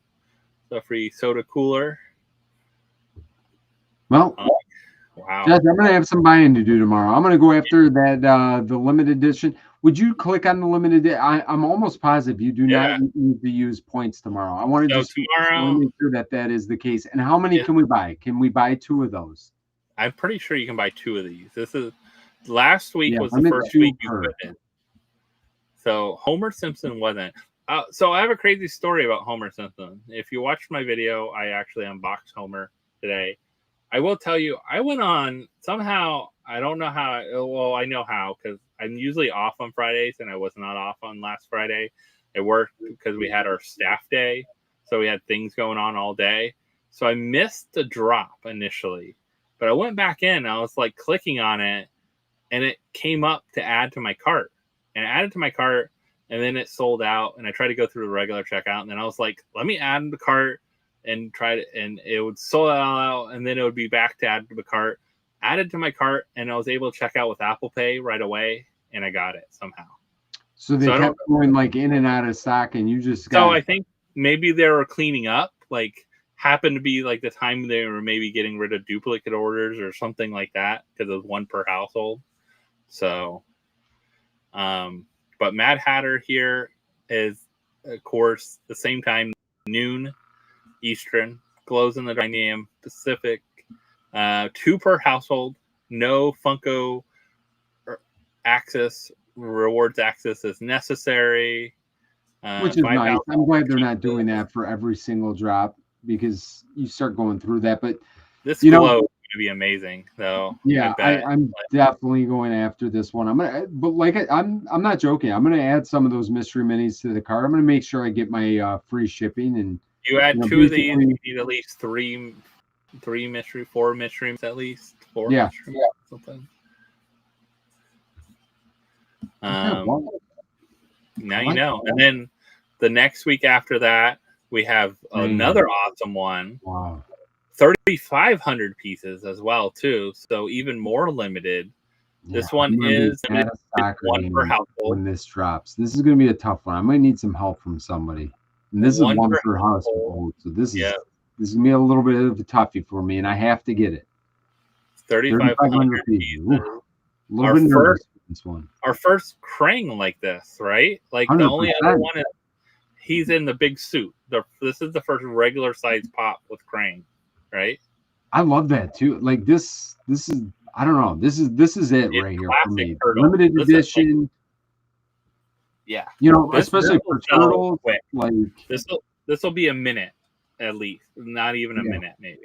[SPEAKER 2] A free soda cooler.
[SPEAKER 1] Well, wow. Judge, I'm going to have some buying to do tomorrow. I'm going to go after that the limited edition. Would you click on the limited? I'm almost positive you do not need to use points tomorrow. I want to make sure that is the case. And how many can we buy? Can we buy 2 of those?
[SPEAKER 2] I'm pretty sure you can buy 2 of these. This is last week was the first week you put in. So Homer Simpson wasn't. So I have a crazy story about Homer Simpson. If you watched my video, I actually unboxed Homer today. I will tell you, I went on somehow. I don't know how. Well, I know how because I'm usually off on Fridays, and I was not off on last Friday. It worked because we had our staff day, so we had things going on all day. So I missed the drop initially, but I went back in. I was like clicking on it, and it came up to add to my cart, and I added to my cart. And then it sold out, and I tried to go through the regular checkout, and then I was like, let me add to the cart and try to, and it would sold out, and then it would be back to add to the cart. Added to my cart, and I was able to check out with Apple Pay right away, and I got it somehow.
[SPEAKER 1] So they
[SPEAKER 2] So I don't.
[SPEAKER 1] kept going like in and out of stock, and you just
[SPEAKER 2] So
[SPEAKER 1] got.
[SPEAKER 2] I think maybe they were cleaning up. Like happened to be like the time they were maybe getting rid of duplicate orders or something like that because it was one per household. So, but Mad Hatter here is, of course, the same time, noon Eastern, glows in the Dynam Pacific, 2 per household, no Funko access, rewards access is necessary.
[SPEAKER 1] Which is nice. I'm glad they're not doing
[SPEAKER 2] pieces.
[SPEAKER 1] that for every single drop because you start going through that. But
[SPEAKER 2] This
[SPEAKER 1] you
[SPEAKER 2] glow
[SPEAKER 1] know,
[SPEAKER 2] is going to be amazing, though.
[SPEAKER 1] yeah,
[SPEAKER 2] I bet.
[SPEAKER 1] I'm definitely going after this one. I'm gonna, but like I'm not joking. I'm gonna add some of those mystery minis to the cart. I'm gonna make sure I get my free shipping and
[SPEAKER 2] You add
[SPEAKER 1] you know,
[SPEAKER 2] 2 of these,
[SPEAKER 1] basically,
[SPEAKER 2] you need at least 4 mysteries at least. 4
[SPEAKER 1] yeah.
[SPEAKER 2] mysteries, something.
[SPEAKER 1] Okay, well,
[SPEAKER 2] Now
[SPEAKER 1] I
[SPEAKER 2] you
[SPEAKER 1] like
[SPEAKER 2] know.
[SPEAKER 1] that.
[SPEAKER 2] And then the next week after that, we have another awesome one.
[SPEAKER 1] Wow.
[SPEAKER 2] 3,500 pieces as well, too. So even more limited.
[SPEAKER 1] Yeah,
[SPEAKER 2] This one
[SPEAKER 1] I'm gonna be
[SPEAKER 2] is
[SPEAKER 1] at a soccer
[SPEAKER 2] 1 per
[SPEAKER 1] game
[SPEAKER 2] household.
[SPEAKER 1] when this drops. This is gonna be a tough one. I might need some help from somebody. And this is
[SPEAKER 2] 1
[SPEAKER 1] one
[SPEAKER 2] per
[SPEAKER 1] per
[SPEAKER 2] household.
[SPEAKER 1] household. So this
[SPEAKER 2] Yeah,
[SPEAKER 1] is gonna be a little bit of a toughie for me, and I have to get it. 3,500
[SPEAKER 2] 3,500
[SPEAKER 1] pieces.
[SPEAKER 2] pieces.
[SPEAKER 1] Oof. A little bit nervous for this one.
[SPEAKER 2] Our first Krang like this, right? Like the only
[SPEAKER 1] 100%.
[SPEAKER 2] other one is he's in the big suit. This is the first regular size pop with Krang, right?
[SPEAKER 1] I love that too. Like this is I don't know. This is it
[SPEAKER 2] It's
[SPEAKER 1] right here for
[SPEAKER 2] classic
[SPEAKER 1] me.
[SPEAKER 2] turtle.
[SPEAKER 1] Limited
[SPEAKER 2] This is like,
[SPEAKER 1] edition.
[SPEAKER 2] yeah.
[SPEAKER 1] You know,
[SPEAKER 2] This
[SPEAKER 1] especially
[SPEAKER 2] will
[SPEAKER 1] for
[SPEAKER 2] sell
[SPEAKER 1] turtles.
[SPEAKER 2] quick.
[SPEAKER 1] Like
[SPEAKER 2] This will be a minute at least, not even a
[SPEAKER 1] yeah,
[SPEAKER 2] minute maybe.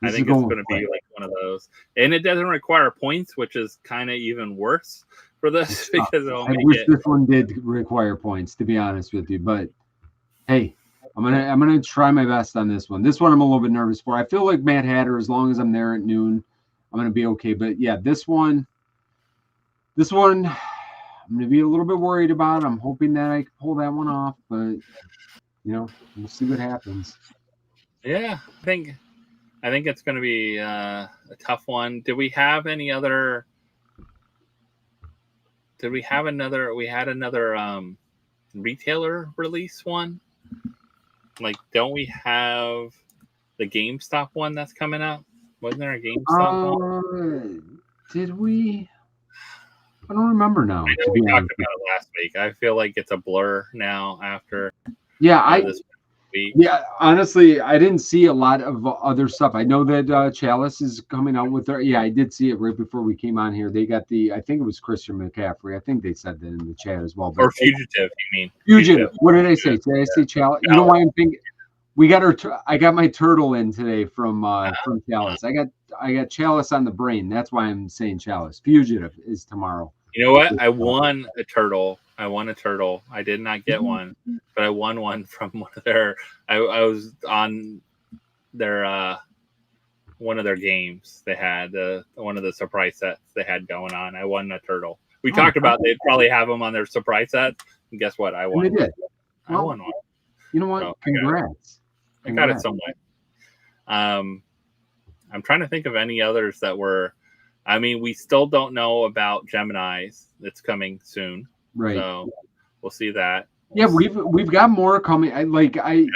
[SPEAKER 2] I
[SPEAKER 1] this is
[SPEAKER 2] think it's
[SPEAKER 1] going
[SPEAKER 2] going to
[SPEAKER 1] quick.
[SPEAKER 2] be like one of those, and it doesn't require points, which is kind of even worse for this because it'll
[SPEAKER 1] I
[SPEAKER 2] make
[SPEAKER 1] wish
[SPEAKER 2] it.
[SPEAKER 1] this one did require points, to be honest with you. But hey, I'm gonna try my best on this one. This one I'm a little bit nervous for. I feel like Mad Hatter, as long as I'm there at noon, I'm gonna be okay. But yeah, this one, I'm gonna be a little bit worried about. I'm hoping that I can pull that one off, but you know, we'll see what happens.
[SPEAKER 2] Yeah, I think it's going to be a tough one. Did we have any other? Did we have another? We had another retailer release one. Like, don't we have the GameStop one that's coming up? Wasn't there a GameStop one?
[SPEAKER 1] Did we? I don't remember now.
[SPEAKER 2] I know
[SPEAKER 1] To
[SPEAKER 2] we
[SPEAKER 1] be
[SPEAKER 2] talked
[SPEAKER 1] honest,
[SPEAKER 2] about it last week. I feel like it's a blur now after
[SPEAKER 1] yeah,
[SPEAKER 2] this week.
[SPEAKER 1] Yeah, honestly, I didn't see a lot of other stuff. I know that Chalice is coming out with their. Yeah, I did see it right before we came on here. They got the. I think it was Christian McCaffrey. I think they said that in the chat as well. But
[SPEAKER 2] Or Fugitive, you mean?
[SPEAKER 1] Fugitive. What did I say? Did I say Chalice? You know why I'm thinking? We got our. I got my turtle in today from Chalice. I got Chalice on the brain. That's why I'm saying Chalice. Fugitive is tomorrow.
[SPEAKER 2] You know what? I won a turtle. I did not get one, but I won one from one of their. I was on their one of their games. They had one of the surprise sets they had going on. I won a turtle. We talked about they'd probably have them on their surprise sets. And guess what? I won.
[SPEAKER 1] And they did.
[SPEAKER 2] I won one.
[SPEAKER 1] You know what?
[SPEAKER 2] So
[SPEAKER 1] Congrats.
[SPEAKER 2] I got it some way. I'm trying to think of any others that were. I mean, we still don't know about Gemini's. It's coming soon,
[SPEAKER 1] Right.
[SPEAKER 2] So we'll see that.
[SPEAKER 1] Yeah, we've got more coming. I like it.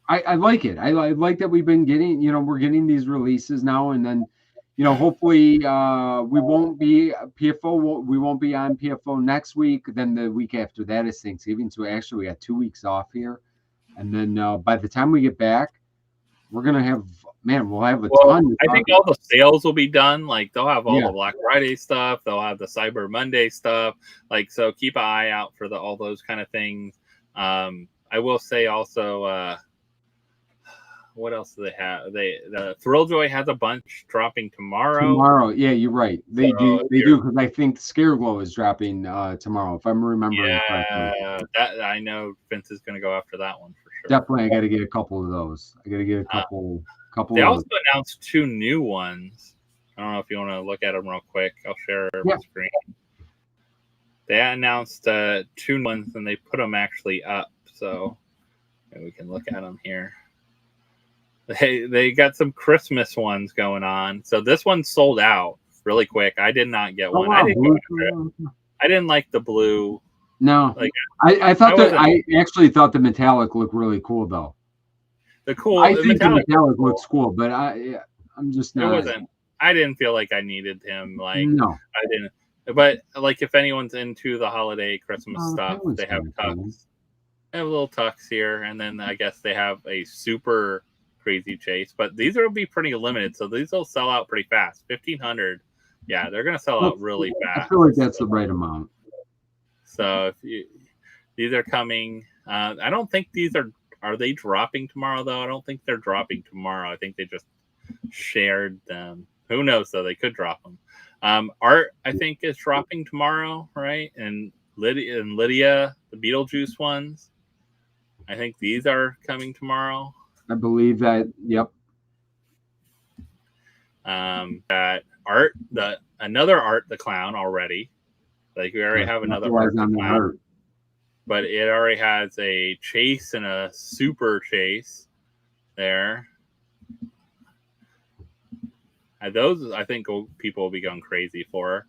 [SPEAKER 1] I like that we've been getting. You know, we're getting these releases now, and then, you know, hopefully we won't be PFO. We won't be on PFO next week. Then the week after that is Thanksgiving. So actually, we got 2 weeks off here, and then by the time we get back, we're gonna have. Man, we'll have a ton.
[SPEAKER 2] I think all the sales will be done. Like they'll have all
[SPEAKER 1] Yeah.
[SPEAKER 2] the Black Friday stuff. They'll have the Cyber Monday stuff. Like so, keep an eye out for all those kind of things. I will say also, what else do they have? The Thrilljoy has a bunch dropping tomorrow.
[SPEAKER 1] Tomorrow, yeah, you're right. They do because I think Scareglow is dropping tomorrow, if I'm remembering correctly.
[SPEAKER 2] Yeah, that I know Vince is going to go after that one for sure.
[SPEAKER 1] Definitely, I got to get a couple of those. I got to get a couple.
[SPEAKER 2] They also announced 2 new ones. I don't know if you want to look at them real quick. I'll share my screen. They announced 2 new ones, and they put them actually up, so we can look at them here. They got some Christmas ones going on. So this one sold out really quick. I did not get one. I didn't like the blue.
[SPEAKER 1] No,
[SPEAKER 2] Like
[SPEAKER 1] I thought that
[SPEAKER 2] wasn't
[SPEAKER 1] I actually thought the metallic looked really cool though.
[SPEAKER 2] the
[SPEAKER 1] I think the
[SPEAKER 2] metallic
[SPEAKER 1] metallic
[SPEAKER 2] was
[SPEAKER 1] looks cool, but I'm just
[SPEAKER 2] cool. It
[SPEAKER 1] not.
[SPEAKER 2] wasn't. I didn't feel like I needed him. Like
[SPEAKER 1] No.
[SPEAKER 2] I didn't. But like if anyone's into the holiday Christmas
[SPEAKER 1] Oh,
[SPEAKER 2] stuff,
[SPEAKER 1] that was
[SPEAKER 2] they have
[SPEAKER 1] kind of cool.
[SPEAKER 2] tucks. They have little tucks here, and then I guess they have a super crazy chase. But these will be pretty limited, so these will sell out pretty fast. 1,500. Yeah, they're gonna sell out really fast.
[SPEAKER 1] I feel like that's the right amount.
[SPEAKER 2] So these are coming. I don't think these are they dropping tomorrow though? I don't think they're dropping tomorrow. I think they just shared them. Who knows though? They could drop them. Art I think is dropping tomorrow, right? And Lydia, the Beetlejuice ones. I think these are coming tomorrow.
[SPEAKER 1] I believe that. Yep.
[SPEAKER 2] That Art, another Art the Clown already. Like we already have another Art the Clown. But it already has a chase and a super chase there. And those, I think, people will be going crazy for.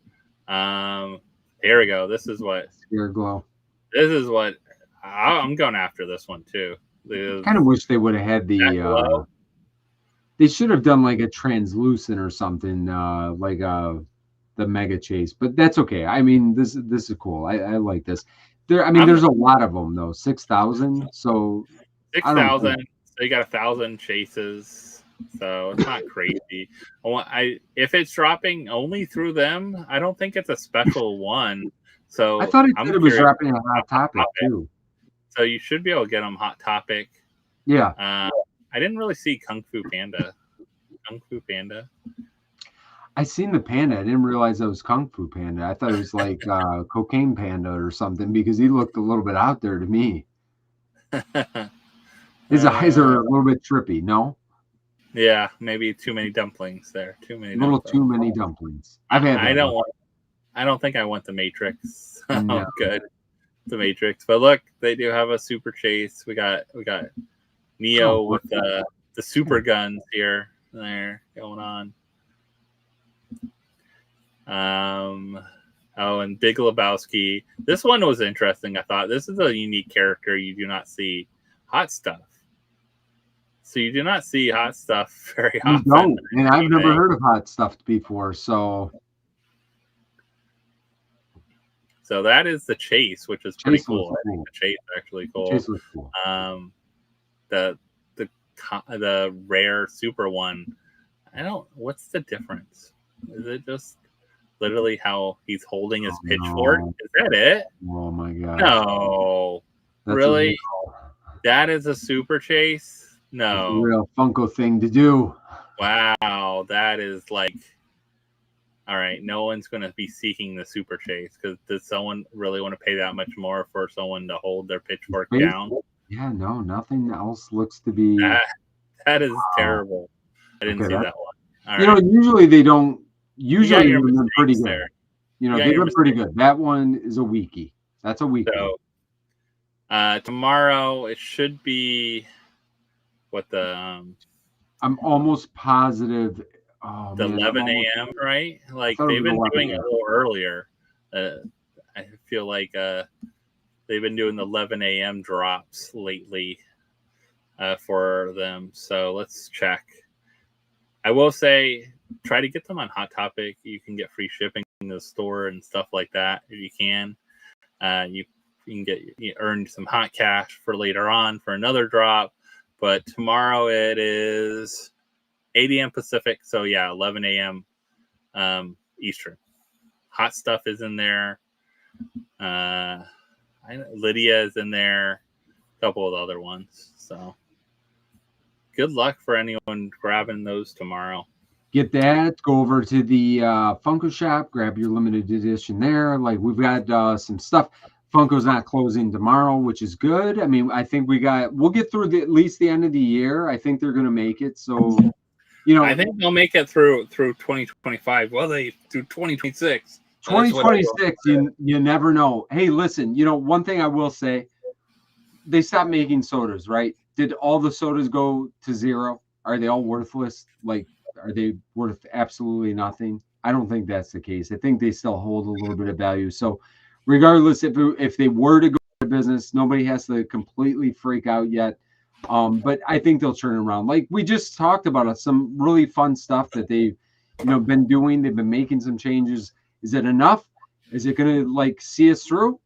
[SPEAKER 2] Here we go. This is what.
[SPEAKER 1] Glow.
[SPEAKER 2] This is what I'm going after. This one too.
[SPEAKER 1] I kind of wish they would have had the. They should have done like a translucent or something, like the mega chase. But that's okay. I mean, this is cool. I like this. There's a lot of them though. 6,000. So
[SPEAKER 2] 6,000. So you got 1,000 chases. So it's not crazy. If it's dropping only through them, I don't think it's a special one. So
[SPEAKER 1] I thought it was dropping a Hot Topic too.
[SPEAKER 2] So you should be able to get them Hot Topic.
[SPEAKER 1] Yeah.
[SPEAKER 2] I didn't really see Kung Fu Panda.
[SPEAKER 1] I seen the panda. I didn't realize that was Kung Fu Panda. I thought it was like Cocaine Panda or something because he looked a little bit out there to me. His eyes are a little bit trippy. No.
[SPEAKER 2] Yeah, maybe too many dumplings there. Too many
[SPEAKER 1] dumplings. I've had.
[SPEAKER 2] I don't think I want the Matrix. No. Good. The Matrix. But look, they do have a super chase. We got Neo with the super guns here. There going on. And Big Lebowski. This one was interesting. I thought this is a unique character. You do not see Hot Stuff. So you do not see Hot Stuff very often.
[SPEAKER 1] No, and I've never heard of Hot Stuff before. So
[SPEAKER 2] that is the chase, which is pretty cool. I think the chase is actually cool.
[SPEAKER 1] Chase was cool.
[SPEAKER 2] The rare super one. What's the difference? Is it just literally how he's holding his pitchfork? No. Is that it?
[SPEAKER 1] Oh my god.
[SPEAKER 2] No. That's really? That is a super chase? No.
[SPEAKER 1] That's a real Funko thing to do.
[SPEAKER 2] Wow. That is like, all right, no one's going to be seeking the super chase because does someone really want to pay that much more for someone to hold their pitchfork down?
[SPEAKER 1] Yeah, no, nothing else looks to be.
[SPEAKER 2] That is terrible. I didn't see that one. All
[SPEAKER 1] right. Usually they don't. Usually they're pretty good. There. They've been pretty good. That one is a weekie. That's a weekie.
[SPEAKER 2] So, tomorrow it should be what the.
[SPEAKER 1] I'm almost positive.
[SPEAKER 2] Oh, 11 a.m. Right? Like they've been doing it a little earlier. I feel like they've been doing the 11 a.m. drops lately for them. So let's check. I will say, try to get them on Hot Topic. You can get free shipping in the store and stuff like that if you can. You can earn some hot cash for later on for another drop. But tomorrow it is 8 a.m. Pacific. So yeah, 11 a.m. Eastern. Hot Stuff is in there. Lydia is in there. A couple of other ones. So good luck for anyone grabbing those tomorrow.
[SPEAKER 1] Get that. Go over to the Funko shop. Grab your limited edition there. Like we've got some stuff. Funko's not closing tomorrow, which is good. I mean, I think we'll get through at least the end of the year. I think they're going to make it. So,
[SPEAKER 2] I think they'll make it through 2025. Well, they through 2026.
[SPEAKER 1] 2026, you never know. Hey, listen, one thing I will say, they stopped making sodas, right? Did all the sodas go to zero? Are they all worthless? Like, are they worth absolutely nothing? I don't think that's the case. I think they still hold a little bit of value. So regardless if they were to go out of business, nobody has to completely freak out yet. But I think they'll turn around. Like we just talked about some really fun stuff that they've been doing. They've been making some changes. Is it enough? Is it going to like see us through?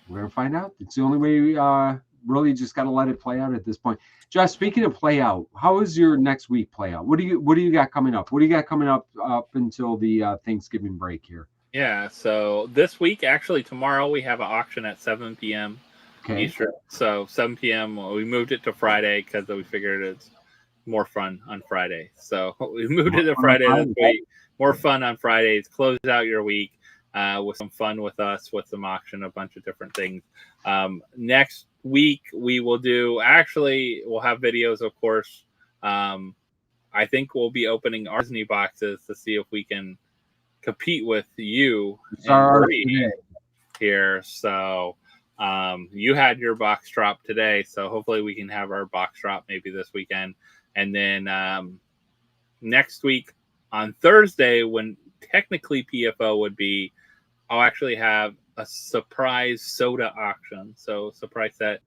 [SPEAKER 1] We're going to find out. It's the only way we really just got to let it play out at this point. Josh, speaking of play out, how is your next week play out? What do you got coming up? What do you got coming up until the Thanksgiving break here?
[SPEAKER 2] Yeah, so this week, actually tomorrow, we have an auction at 7 p.m.
[SPEAKER 1] Okay.
[SPEAKER 2] Eastern. So 7 p.m. We moved it to Friday because we figured it's more fun on Friday. So we moved it to Friday this week. More fun on Fridays. Close out your week with some fun with us, with some auction, a bunch of different things. Next week we will do. Actually, we'll have videos, of course. I think we'll be opening our Disney boxes to see if we can compete with you here. So you had your box drop today, so hopefully we can have our box drop maybe this weekend. And then next week on Thursday, when technically PFO would be, I'll actually have a surprise soda auction. So surprise set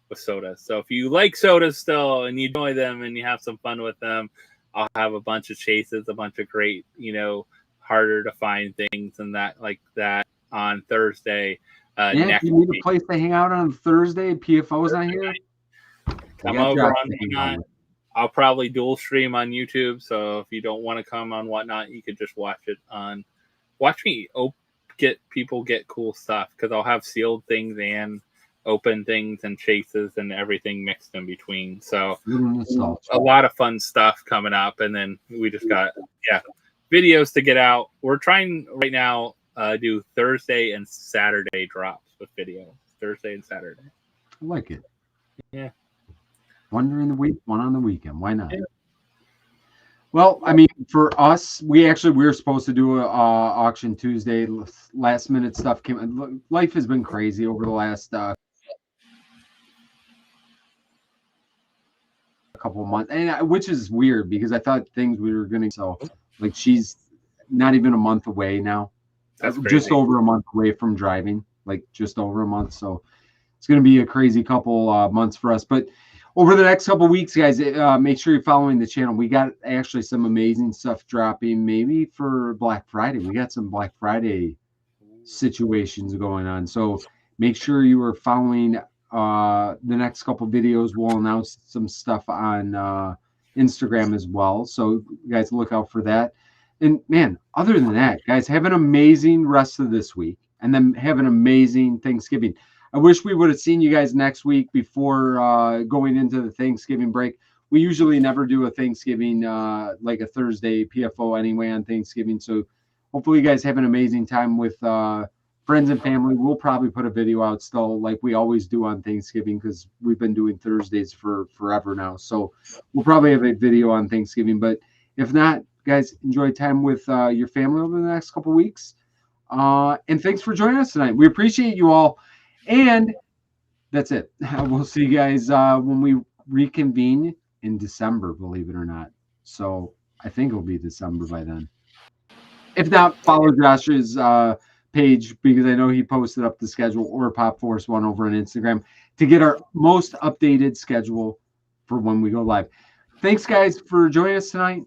[SPEAKER 2] with soda. So if you like sodas still and you enjoy them and you have some fun with them, I'll have a bunch of chases, a bunch of great, harder to find things and that like that on Thursday.
[SPEAKER 1] Next you need a place to hang out on Thursday. PFO's not here.
[SPEAKER 2] Come over on Whatnot. I'll probably dual stream on YouTube. So if you don't want to come on Whatnot, you could just watch me get cool stuff, because I'll have sealed things and open things and chases and everything mixed in between. So a lot of fun stuff coming up. And then we just got videos to get out. We're trying right now do Thursday and Saturday drops with video. Thursday and Saturday.
[SPEAKER 1] I like it.
[SPEAKER 2] Yeah.
[SPEAKER 1] One during the week, one on the weekend. Why not? Yeah. Well, I mean, for us, we were supposed to do a auction Tuesday. Last minute stuff came. Life has been crazy over the last couple of months, and which is weird because I thought things we were going to. So, like, she's not even a month away now. That's just over a month away from driving. Like, just over a month. So, it's going to be a crazy couple months for us, but. Over the next couple of weeks, guys, make sure you're following the channel. We got actually some amazing stuff dropping, maybe for Black Friday. We got some Black Friday situations going on. So make sure you are following the next couple of videos. We'll announce some stuff on Instagram as well. So you guys look out for that. And, man, other than that, guys, have an amazing rest of this week. And then have an amazing Thanksgiving. I wish we would have seen you guys next week before going into the Thanksgiving break. We usually never do a Thanksgiving, like a Thursday PFO anyway on Thanksgiving. So hopefully you guys have an amazing time with friends and family. We'll probably put a video out still like we always do on Thanksgiving because we've been doing Thursdays for forever now. So we'll probably have a video on Thanksgiving. But if not, guys, enjoy time with your family over the next couple of weeks. And thanks for joining us tonight. We appreciate you all. And that's it. We'll see you guys when we reconvene in December, believe it or not. So I think it'll be December by then. If not, follow Josh's page because I know he posted up the schedule, or Pop Force One over on Instagram to get our most updated schedule for when we go live. Thanks, guys, for joining us tonight.